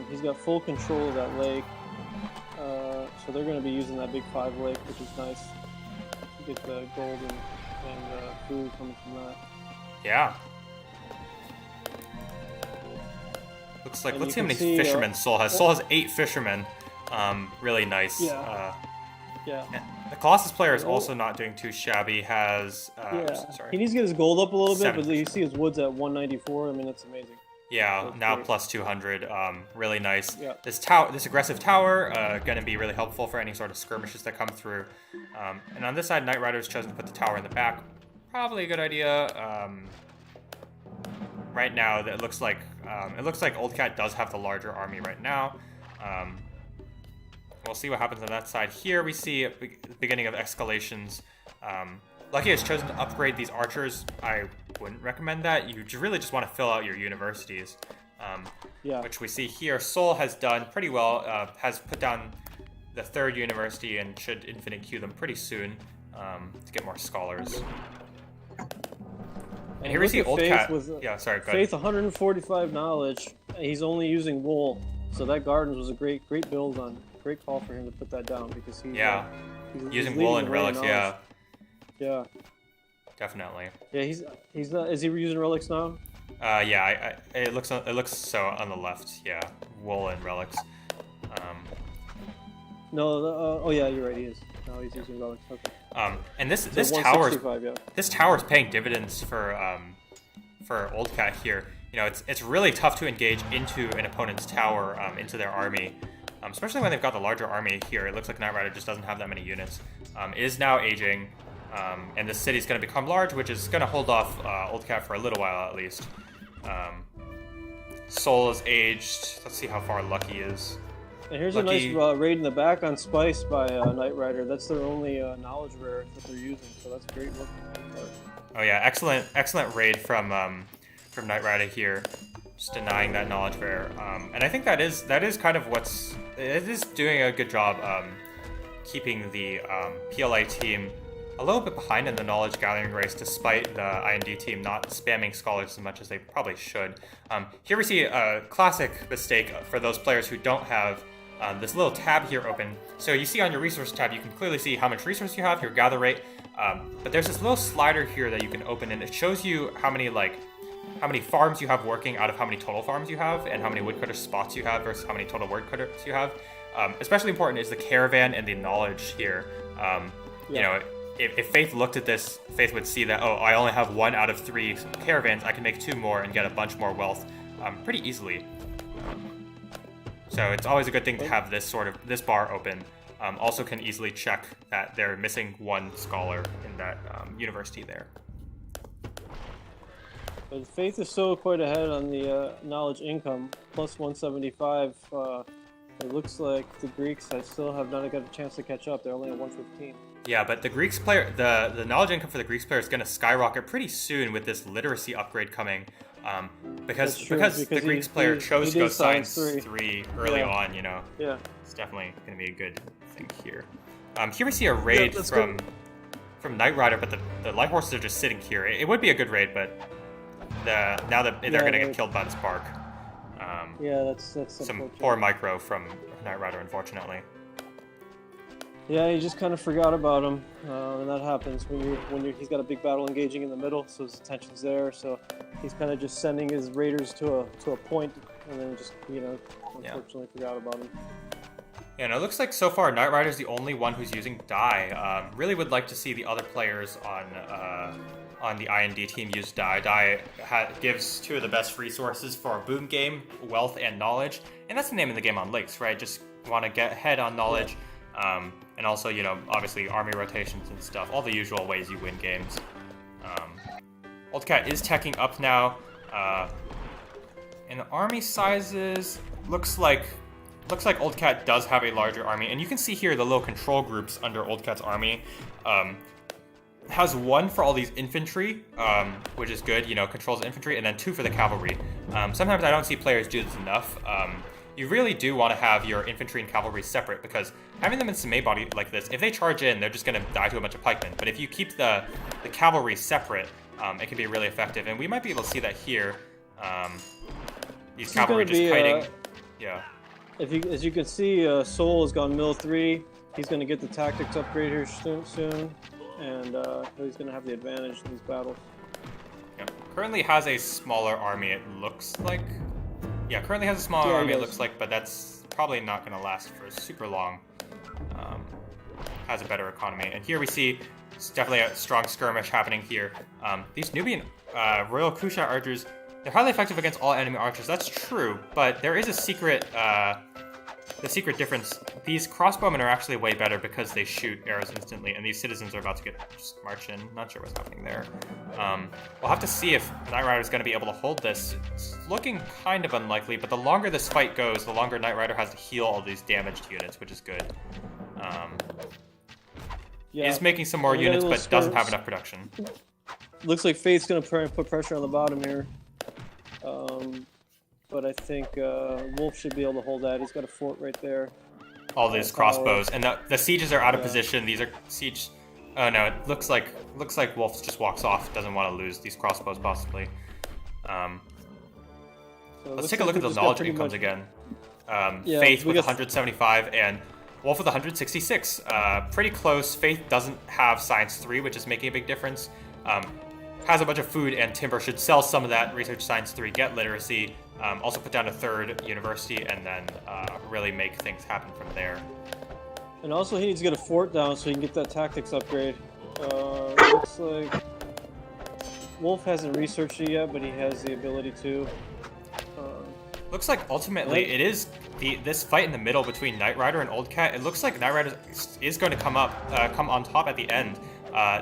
He's got full control of that lake. So they're going to be using that big 5 lake, which is nice. To get the gold and food coming from that. Yeah. Looks like, let's see how many see, fishermen Seoul has. Seoul has 8 fishermen. Really nice. Yeah. The Colossus player is also not doing too shabby. Has sorry. He needs to get his gold up a little 7. bit, but you see his woods at 194. I mean, that's amazing. Yeah, That's now great. plus 200. Really nice. Yeah. This aggressive tower going to be really helpful for any sort of skirmishes that come through. And on this side, Knight Rider has chosen to put the tower in the back. Probably a good idea. Right now, it looks like Old Cat does have the larger army right now. We'll see what happens on that side. Here we see the beginning of escalations. Lucky has chosen to upgrade these archers. I wouldn't recommend that. You really just want to fill out your universities. Which we see here. Seoul has done pretty well. Has put down the 3rd university and should infinite queue them pretty soon to get more scholars. And here we see Old Cat. Go ahead. Faith 145 knowledge. He's only using wool, so that Gardens was a great build on. Great call for him to put that down because he's using wool and relics. Yeah. Definitely. Yeah, he's is he using relics now? It looks so on the left. Yeah, wool and relics. No, yeah, you're right. He is. No, he's using relics. Okay. And this tower's paying dividends for Old Cat here. It's really tough to engage into an opponent's tower, into their army, especially when they've got the larger army here. It looks like Knight Rider just doesn't have that many units. Is now aging. And this city's going to become large, which is going to hold off Old Cat for a little while at least. Seoul is aged. Let's see how far Lucky is. And here's Lucky. a nice raid in the back on Spice by Knight Rider. That's their only knowledge rare that they're using, so that's great work. Oh yeah, excellent raid from Knight Rider here, just denying that knowledge rare. And I think that is kind of it is doing a good job keeping the PLA team a little bit behind in the knowledge gathering race, despite the IND team not spamming scholars as much as they probably should. Here we see a classic mistake for those players who don't have this little tab here open. So you see on your resource tab, you can clearly see how much resource you have, your gather rate, but there's this little slider here that you can open, and it shows you how many farms you have working out of how many total farms you have, and how many woodcutter spots you have versus how many total woodcutters you have. Especially important is the caravan and the knowledge here. You know, if Faith looked at this, Faith would see that, oh, I only have 1 out of 3 caravans. I can make 2 more and get a bunch more wealth pretty easily. So it's always a good thing to have this bar open. Also can easily check that they're missing 1 scholar in that university there. But Faith is still quite ahead on the knowledge income, plus 175. It looks like the Greeks still have not got a chance to catch up. They're only at 115. Yeah, but the Greeks player, the knowledge income for the Greeks player is going to skyrocket pretty soon with this literacy upgrade coming, because the Greeks player chose to go Science 3 early on. You know, it's definitely going to be a good thing here. Here we see a raid from Knight Rider, but the light horses are just sitting here. It would be a good raid, but now that they're going to get killed by the spark. That's some poor micro from Knight Rider, unfortunately. Yeah, you just kind of forgot about him, and that happens when he's got a big battle engaging in the middle, so his attention's there. So he's kind of just sending his raiders to a point, and then just unfortunately forgot about him. Yeah, and it looks like so far Knight Rider's the only one who's using dye. Really would like to see the other players on the IND team use dye. Dye gives 2 of the best resources for a boom game, wealth and knowledge, and that's the name of the game on Lakes, right? Just want to get ahead on knowledge. And also, obviously army rotations and stuff, all the usual ways you win games. Old Cat is teching up now, and army sizes looks like Old Cat does have a larger army, and you can see here the little control groups under Old Cat's army. Has 1 for all these infantry, which is good, controls infantry, and then 2 for the cavalry. Sometimes I don't see players do this enough. You really do want to have your infantry and cavalry separate, because having them in some main body like this, if they charge in, they're just going to die to a bunch of pikemen. But if you keep the cavalry separate, it can be really effective. And we might be able to see that here. These cavalry just kiting. As you can see, Soul has gone mill 3. He's going to get the tactics upgrade here soon. And he's going to have the advantage in these battles. Yeah. Currently has a smaller army, it looks like. Yeah, currently has a smaller army, it looks like, but that's probably not going to last for super long. Has a better economy. And here we see it's definitely a strong skirmish happening here. These Nubian Royal Kushan archers, they're highly effective against all enemy archers. That's true, but there is a secret difference. These crossbowmen are actually way better because they shoot arrows instantly, and these citizens are about to just march in. Not sure what's happening there. We'll have to see if Knight Rider is going to be able to hold this. It's looking kind of unlikely, but the longer this fight goes, the longer Knight Rider has to heal all these damaged units, which is good. He's making some more units, but doesn't have enough production. Looks like Faith's going to put pressure on the bottom here. But I think Wolf should be able to hold that. He's got a fort right there. All these crossbows, and the sieges are out of position. These are siege. Oh no, it looks like Wolf just walks off. Doesn't want to lose these crossbows possibly. Let's take a look at the knowledge incomes again. Faith with 175 and Wolf with 166. Pretty close. Faith doesn't have Science 3, which is making a big difference. Has a bunch of food and timber, should sell some of that, research Science 3, get literacy, also put down a 3rd university, and then really make things happen from there. And also he needs to get a fort down so he can get that tactics upgrade. Looks like Wolf hasn't researched it yet, but he has the ability to. Looks like ultimately it is this fight in the middle between Knight Rider and Old Cat. It looks like Knight Rider is going to come on top at the end.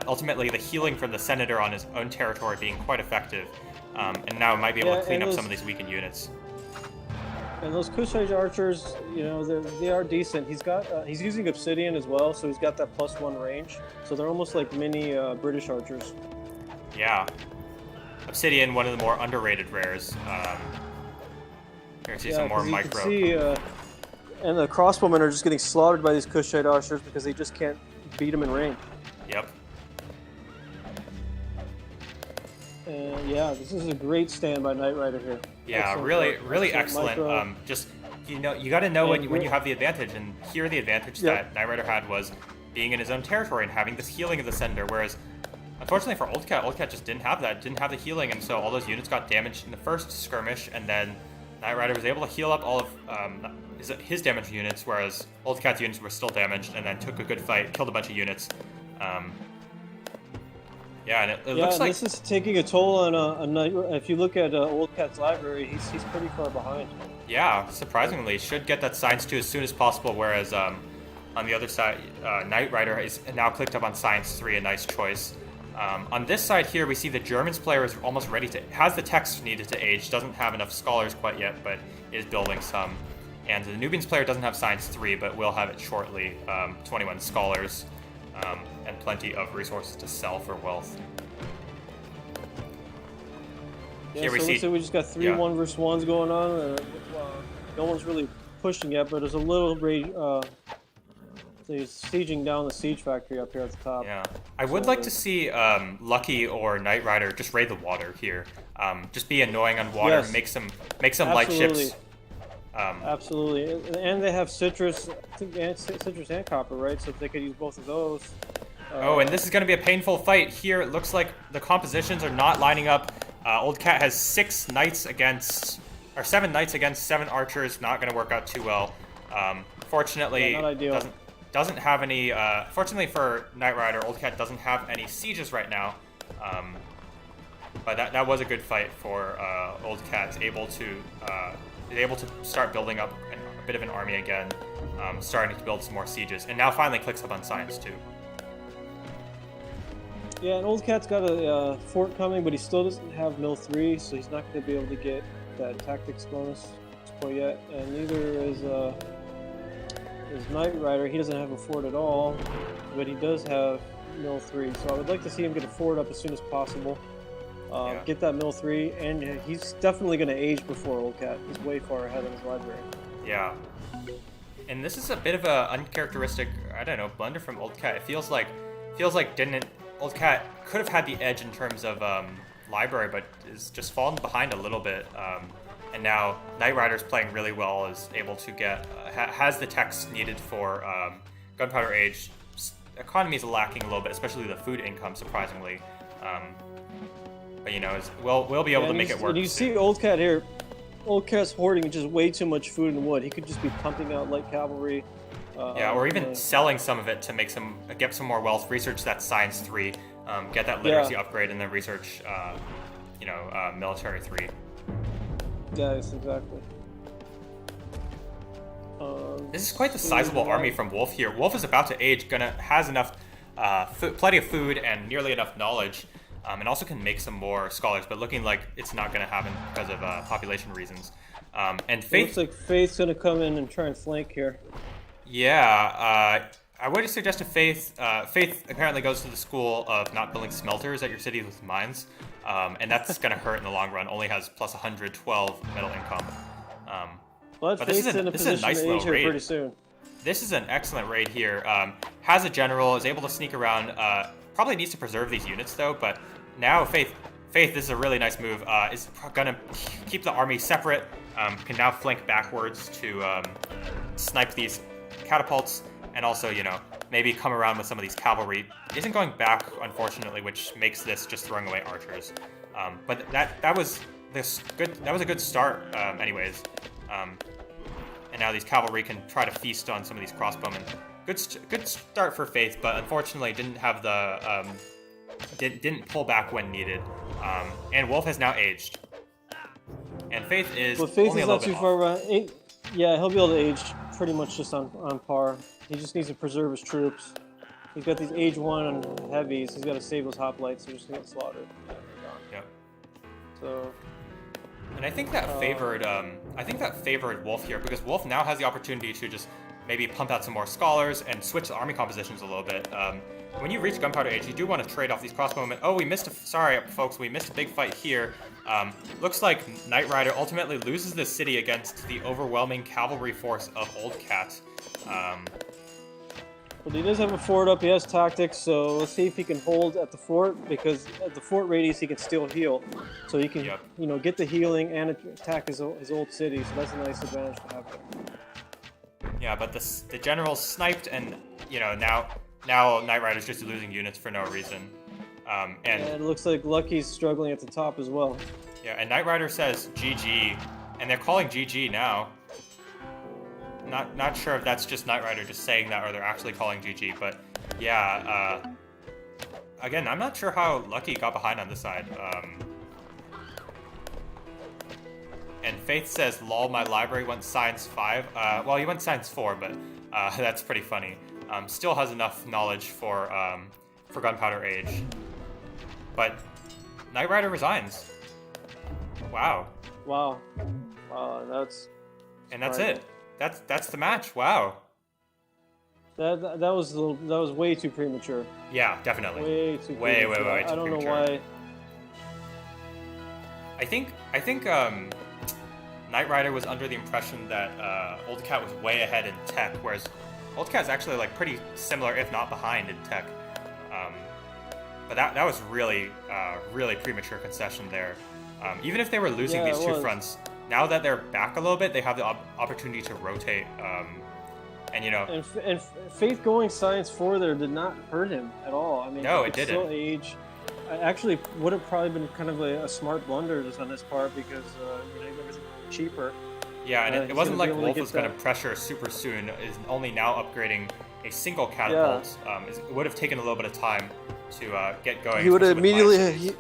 Ultimately, the healing from the Senator on his own territory being quite effective, and now might be able to clean up some of these weakened units. And those Kushite archers, they are decent. He's using obsidian as well, so he's got that +1 range. So they're almost like mini British archers. Yeah, obsidian, one of the more underrated rares. Here, see some more micro. You can see, And the crossbowmen are just getting slaughtered by these Kushite archers because they just can't beat them in range. Yep. And yeah, this is a great stand by Knight Rider here. Yeah, Excellent really, work. really excellent. Micro. Just you got to know And when you have the advantage, and here the advantage Yep. that Knight Rider had was being in his own territory and having this healing of the sender. Whereas, unfortunately for olddirtyh just didn't have that, didn't have the healing, and so all those units got damaged in the first skirmish, and then Knight Rider was able to heal up all of his damaged units, whereas olddirtyh's units were still damaged, and then took a good fight, killed a bunch of units. Yeah, and it looks like this is taking a toll on a Knight. If you look at olddirtyh's library, he's pretty far behind. yeah, surprisingly, should get that Science 2 as soon as possible, whereas on the other side, Knight Rider is now clicked up on Science 3, a nice choice. On this side here, we see the Germans player is almost ready to, has the text needed to age, doesn't have enough scholars quite yet, but is building some. And the Nubians player doesn't have Science 3, but will have it shortly, 21 scholars, and plenty of resources to sell for wealth. Yeah, Here we so see, looks like we just got three 1v1s going on. No one's really pushing yet, but there's a little sieging down the siege factory up here at the top. yeah. I would like to see Lucky or Knight Rider just raid the water here. Just be annoying on water, Yes. make some light ships. Absolutely, and they have citrus, I think, and citrus and copper, right? So if they could use both of those. Oh, and this is going to be a painful fight. Here, it looks like the compositions are not lining up. olddirtyh has 7 knights against 7 archers. Not going to work out too well. Fortunately, not ideal. doesn't have any. Fortunately for Knight Rider, olddirtyh doesn't have any sieges right now. But that was a good fight for olddirtyh. Able to start building up a bit of an army again, starting to build some more sieges, and now finally clicks up on Science 2. Yeah, and olddirtyh's got a fort coming, but he still doesn't have Mill 3, so he's not going to be able to get that tactics bonus quite yet. And neither is Knight Rider. He doesn't have a fort at all, but he does have Mill 3. So I would like to see him get a fort up as soon as possible. Get that Mill 3, and he's definitely going to age before olddirtyh. He's way far ahead of his library. Yeah. And this is a bit of a uncharacteristic, I don't know, blunder from olddirtyh. It feels like olddirtyh could have had the edge in terms of library, but is just fallen behind a little bit. And now Knight Rider's playing really well, is able to get has the text needed for gunpowder age. Economy is lacking a little bit, especially the food income, surprisingly. But we'll be able to make it work. And you see olddirtyh here. olddirtyh's hoarding just way too much food and wood. He could just be pumping out light cavalry. Or even selling some of it to get some more wealth. Research that Science 3, get that literacy upgrade, and then research, military 3. Yes, exactly. This is quite the sizable army from Wolf here. Wolf is about to age, has enough, plenty of food and nearly enough knowledge, and also can make some more scholars. But looking like it's not going to happen because of population reasons. And Faith looks like Faith's going to come in and try and flank here. Yeah, I would suggest to Faith. Faith apparently goes to the school of not building smelters at your cities with mines, and that's going to hurt in the long run. Only has plus 112 metal income. But this is a nice little raid. Pretty soon. This is an excellent raid here. Has a general, is able to sneak around. Probably needs to preserve these units though. But now Faith, this is a really nice move. Is going to keep the army separate. Can now flank backwards to snipe these catapults, and also, maybe come around with some of these cavalry. Isn't going back, unfortunately, which makes this just throwing away archers. But that was a good start, anyways. And now these cavalry can try to feast on some of these crossbowmen. Good start for Faith, but unfortunately didn't have the didn't pull back when needed. And Wolf has now aged, and Faith is only a little not too bit far off. behind. Yeah, he'll be able to age pretty much just on par. He just needs to preserve his troops. He's got these age 1 heavies. He's got to save those hoplites. They're just going to get slaughtered. Yep. So. And I think that favored Wolf here, because Wolf now has the opportunity to just maybe pump out some more scholars and switch the army compositions a little bit. When you reach gunpowder age, you do want to trade off these crossbow movement. Oh, sorry, folks, we missed a big fight here. Looks like Knight Rider ultimately loses this city against the overwhelming cavalry force of Old Cat. But he does have a fort up, he has tactics, so let's see if he can hold at the fort, because at the fort radius he can still heal. So he can, you know, get the healing and attack his old city, so that's a nice advantage to have there. Yeah, but the general's sniped, and, you know, now Knight Rider's just losing units for no reason. And it looks like Lucky's struggling at the top as well. Yeah, and Knight Rider says GG, and they're calling GG now. Not sure if that's just Knight Rider just saying that or they're actually calling GG, but yeah, again, I'm not sure how Lucky got behind on this side. And Faith says, lol, my library went Science 5. Well, he went Science 4, but that's pretty funny. Still has enough knowledge for Gunpowder Age. But Knight Rider resigns. Wow. Wow, that's... And that's it. That's the match. Wow. That was way too premature. Yeah, definitely. Way too way premature. too I don't premature. know why. I think Knight Rider was under the impression that Old Cat was way ahead in tech, whereas Old Cat's actually like pretty similar, if not behind, in tech. But that was really premature concession there. Even if they were losing these two fronts, now that they're back a little bit, they have the opportunity to rotate. And you know, and Faith going Science 4 there did not hurt him at all. I mean, no, it didn't. Still age. Actually, would have probably been kind of a smart blunder just on his part because you know, it was cheaper. Yeah, and it wasn't like Wolf was going to pressure super soon. Is only now upgrading a single catapult. Yeah. It would have taken a little bit of time to get going. He would have immediately.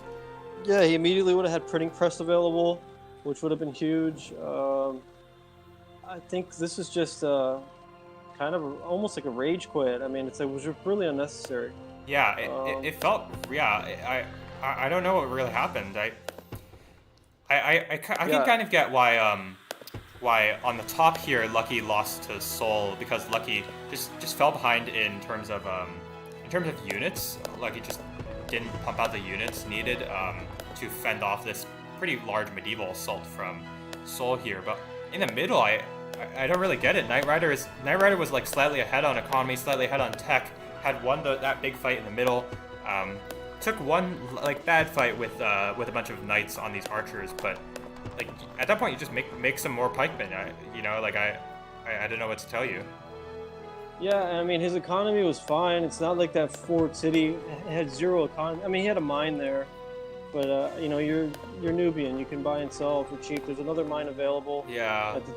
He immediately would have had printing press available, which would have been huge. I think this is just kind of almost like a rage quit. I mean, it was really unnecessary. Yeah, it felt. Yeah, I don't know what really happened. I can kind of get why on the top here Lucky lost to Soul, because Lucky just fell behind in terms of units. Lucky just didn't pump out the units needed to fend off this pretty large medieval assault from Soul here. But in the middle, I don't really get it. Knight Rider was like slightly ahead on economy, slightly ahead on tech. Had won that big fight in the middle. Took one like bad fight with a bunch of knights on these archers, but like at that point you just make some more pikemen. I don't know what to tell you. Yeah, I mean his economy was fine. It's not like that fort city had zero economy. I mean he had a mine there, but you know you're Nubian. You can buy and sell for cheap. There's another mine available. Yeah. At the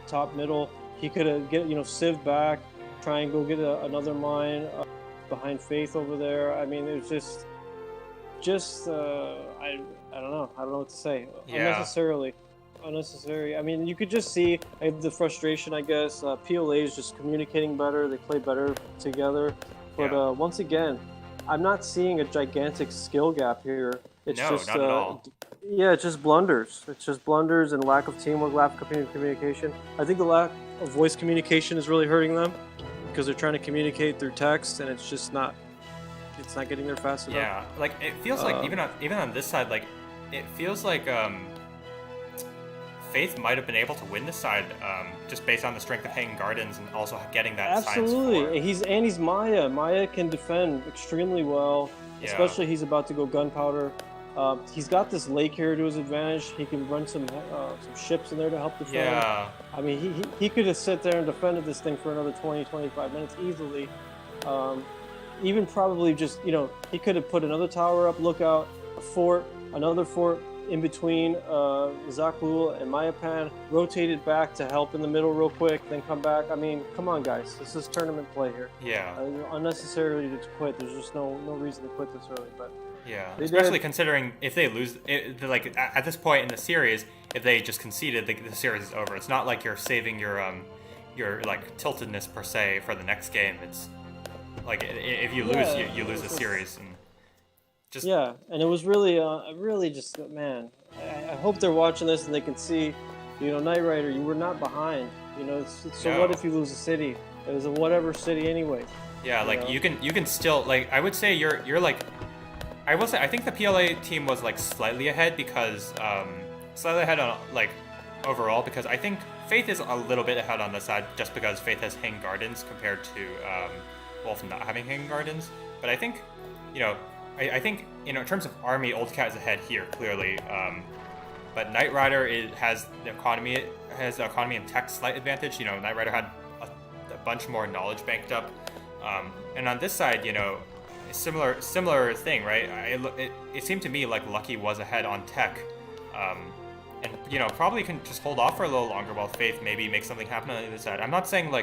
top middle, he could have Civ back, try and go get another mine behind Faith over there. I mean it was just I don't know what to say. Yeah. Unnecessary. I mean, you could just see the frustration, I guess. PLA is just communicating better. They play better together. But once again, I'm not seeing a gigantic skill gap here. It's just not at all. Yeah, it's just blunders. It's just blunders and lack of teamwork, lack of communication. I think the lack of voice communication is really hurting them because they're trying to communicate through text, and it's just not. It's not getting there fast enough. Yeah, like it feels like even on this side, like it feels like Faith might have been able to win this side just based on the strength of Hanging Gardens and also getting that absolutely. He's Maya. Maya can defend extremely well, especially he's about to go gunpowder. He's got this lake here to his advantage. He can run some ships in there to help defend. Yeah. I mean, he could have sit there and defended this thing for another 20-25 minutes easily. Even probably just, he could have put another tower up, lookout, a fort, another fort in between Zaklul and Mayapan, rotated back to help in the middle real quick, then come back. I mean, come on, guys. This is tournament play here. Yeah. Unnecessarily to quit. There's just no reason to quit this early. But yeah, especially considering if they lose, like at this point in the series, if they just conceded, the series is over. It's not like you're saving your like tiltedness per se for the next game. It's like if you lose, you lose the series. And just and it was really just, man. I hope they're watching this and they can see, Knight Rider, you were not behind. So what if you lose a city? It was a whatever city anyway. Yeah, like you can still like I would say you're like I will say I think the PLA team was like slightly ahead because slightly ahead on like overall because I think Faith is a little bit ahead on the side just because Faith has Hanging Gardens compared to Wolf not having Hanging Gardens. But I think I think in terms of army, Old Cat is ahead here clearly. But Knight Rider has the economy and tech slight advantage. Knight Rider had a bunch more knowledge banked up, and on this side, similar thing, right? It seemed to me like Lucky was ahead on tech, and probably can just hold off for a little longer while Faith maybe makes something happen on the other side. I'm not saying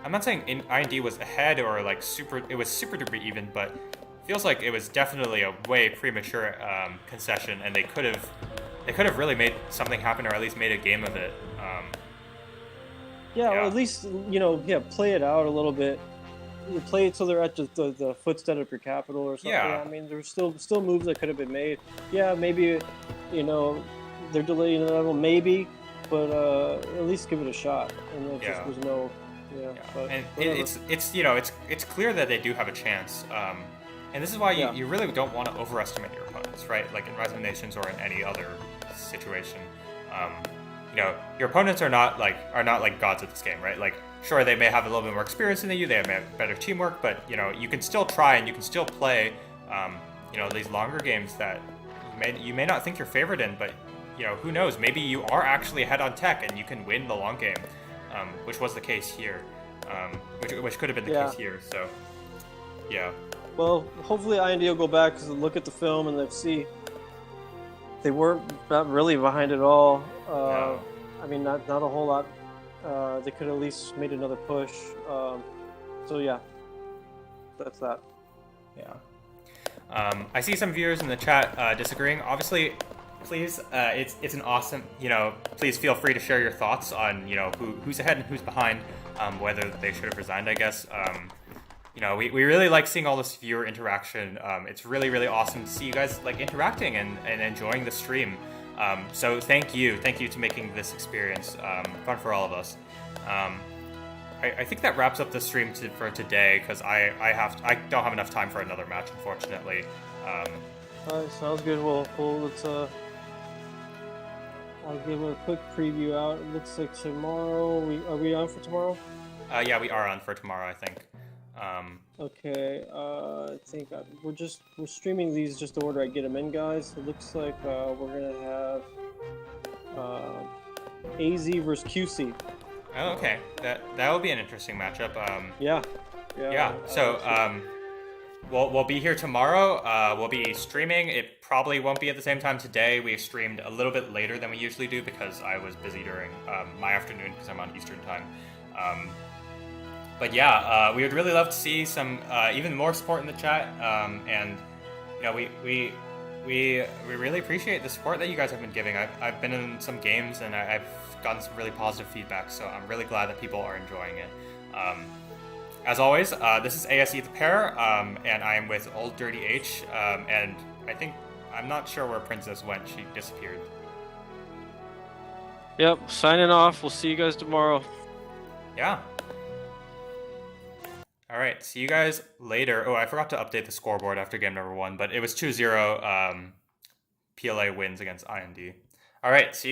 IND was ahead or like super duper even, but feels like it was definitely a way premature concession, and they could have really made something happen, or at least made a game of it. Or at least play it out a little bit. You play it so they're at the footstead of your capital or something. Yeah. I mean, there's still moves that could have been made. Yeah, maybe they're delaying the level, maybe, but at least give it a shot. And there just was no. But and whatever. it's clear that they do have a chance. And this is why you really don't want to overestimate your opponents, right? Like in Rise of Nations or in any other situation. Your opponents are not like gods at this game, right? Like, sure, they may have a little bit more experience than you, they may have better teamwork, but you can still try and you can still play, these longer games that you may not think you're favored in, but who knows? Maybe you are actually ahead on tech and you can win the long game, which was the case here, which could have been the case here. So, yeah. Well, hopefully IND will go back because look at the film and they'll see they weren't not really behind at all. No. I mean, not a whole lot. They could at least made another push. So yeah, that's that. Yeah. I see some viewers in the chat disagreeing. Obviously, please, it's an awesome. Please feel free to share your thoughts on who's ahead and who's behind. Whether they should have resigned, I guess. We really like seeing all this viewer interaction. It's really, really awesome to see you guys like interacting and enjoying the stream. So thank you to making this experience fun for all of us. I think that wraps up the stream for today because I don't have enough time for another match, unfortunately. All right, sounds good. Let's I'll give a quick preview out. It looks like tomorrow. Are we on for tomorrow? Yeah, we are on for tomorrow, I think. Okay, I think we're streaming these just the order I get them in, guys. It looks like we're gonna have AZ versus QC. Oh, okay. That will be an interesting matchup. Yeah. So we'll be here tomorrow. We'll be streaming. It probably won't be at the same time today. We streamed a little bit later than we usually do because I was busy during my afternoon because I'm on Eastern time. But yeah, we would really love to see some even more support in the chat, and we really appreciate the support that you guys have been giving. I've been in some games and I've gotten some really positive feedback, so I'm really glad that people are enjoying it. As always, this is ASE the Pair, and I am with olddirtyh, and I'm not sure where Princess went. She disappeared. Yep, signing off. We'll see you guys tomorrow. Yeah. All right, see you guys later. Oh, I forgot to update the scoreboard after game number 1, but it was 2-0 PLA wins against IND. All right, see you guys.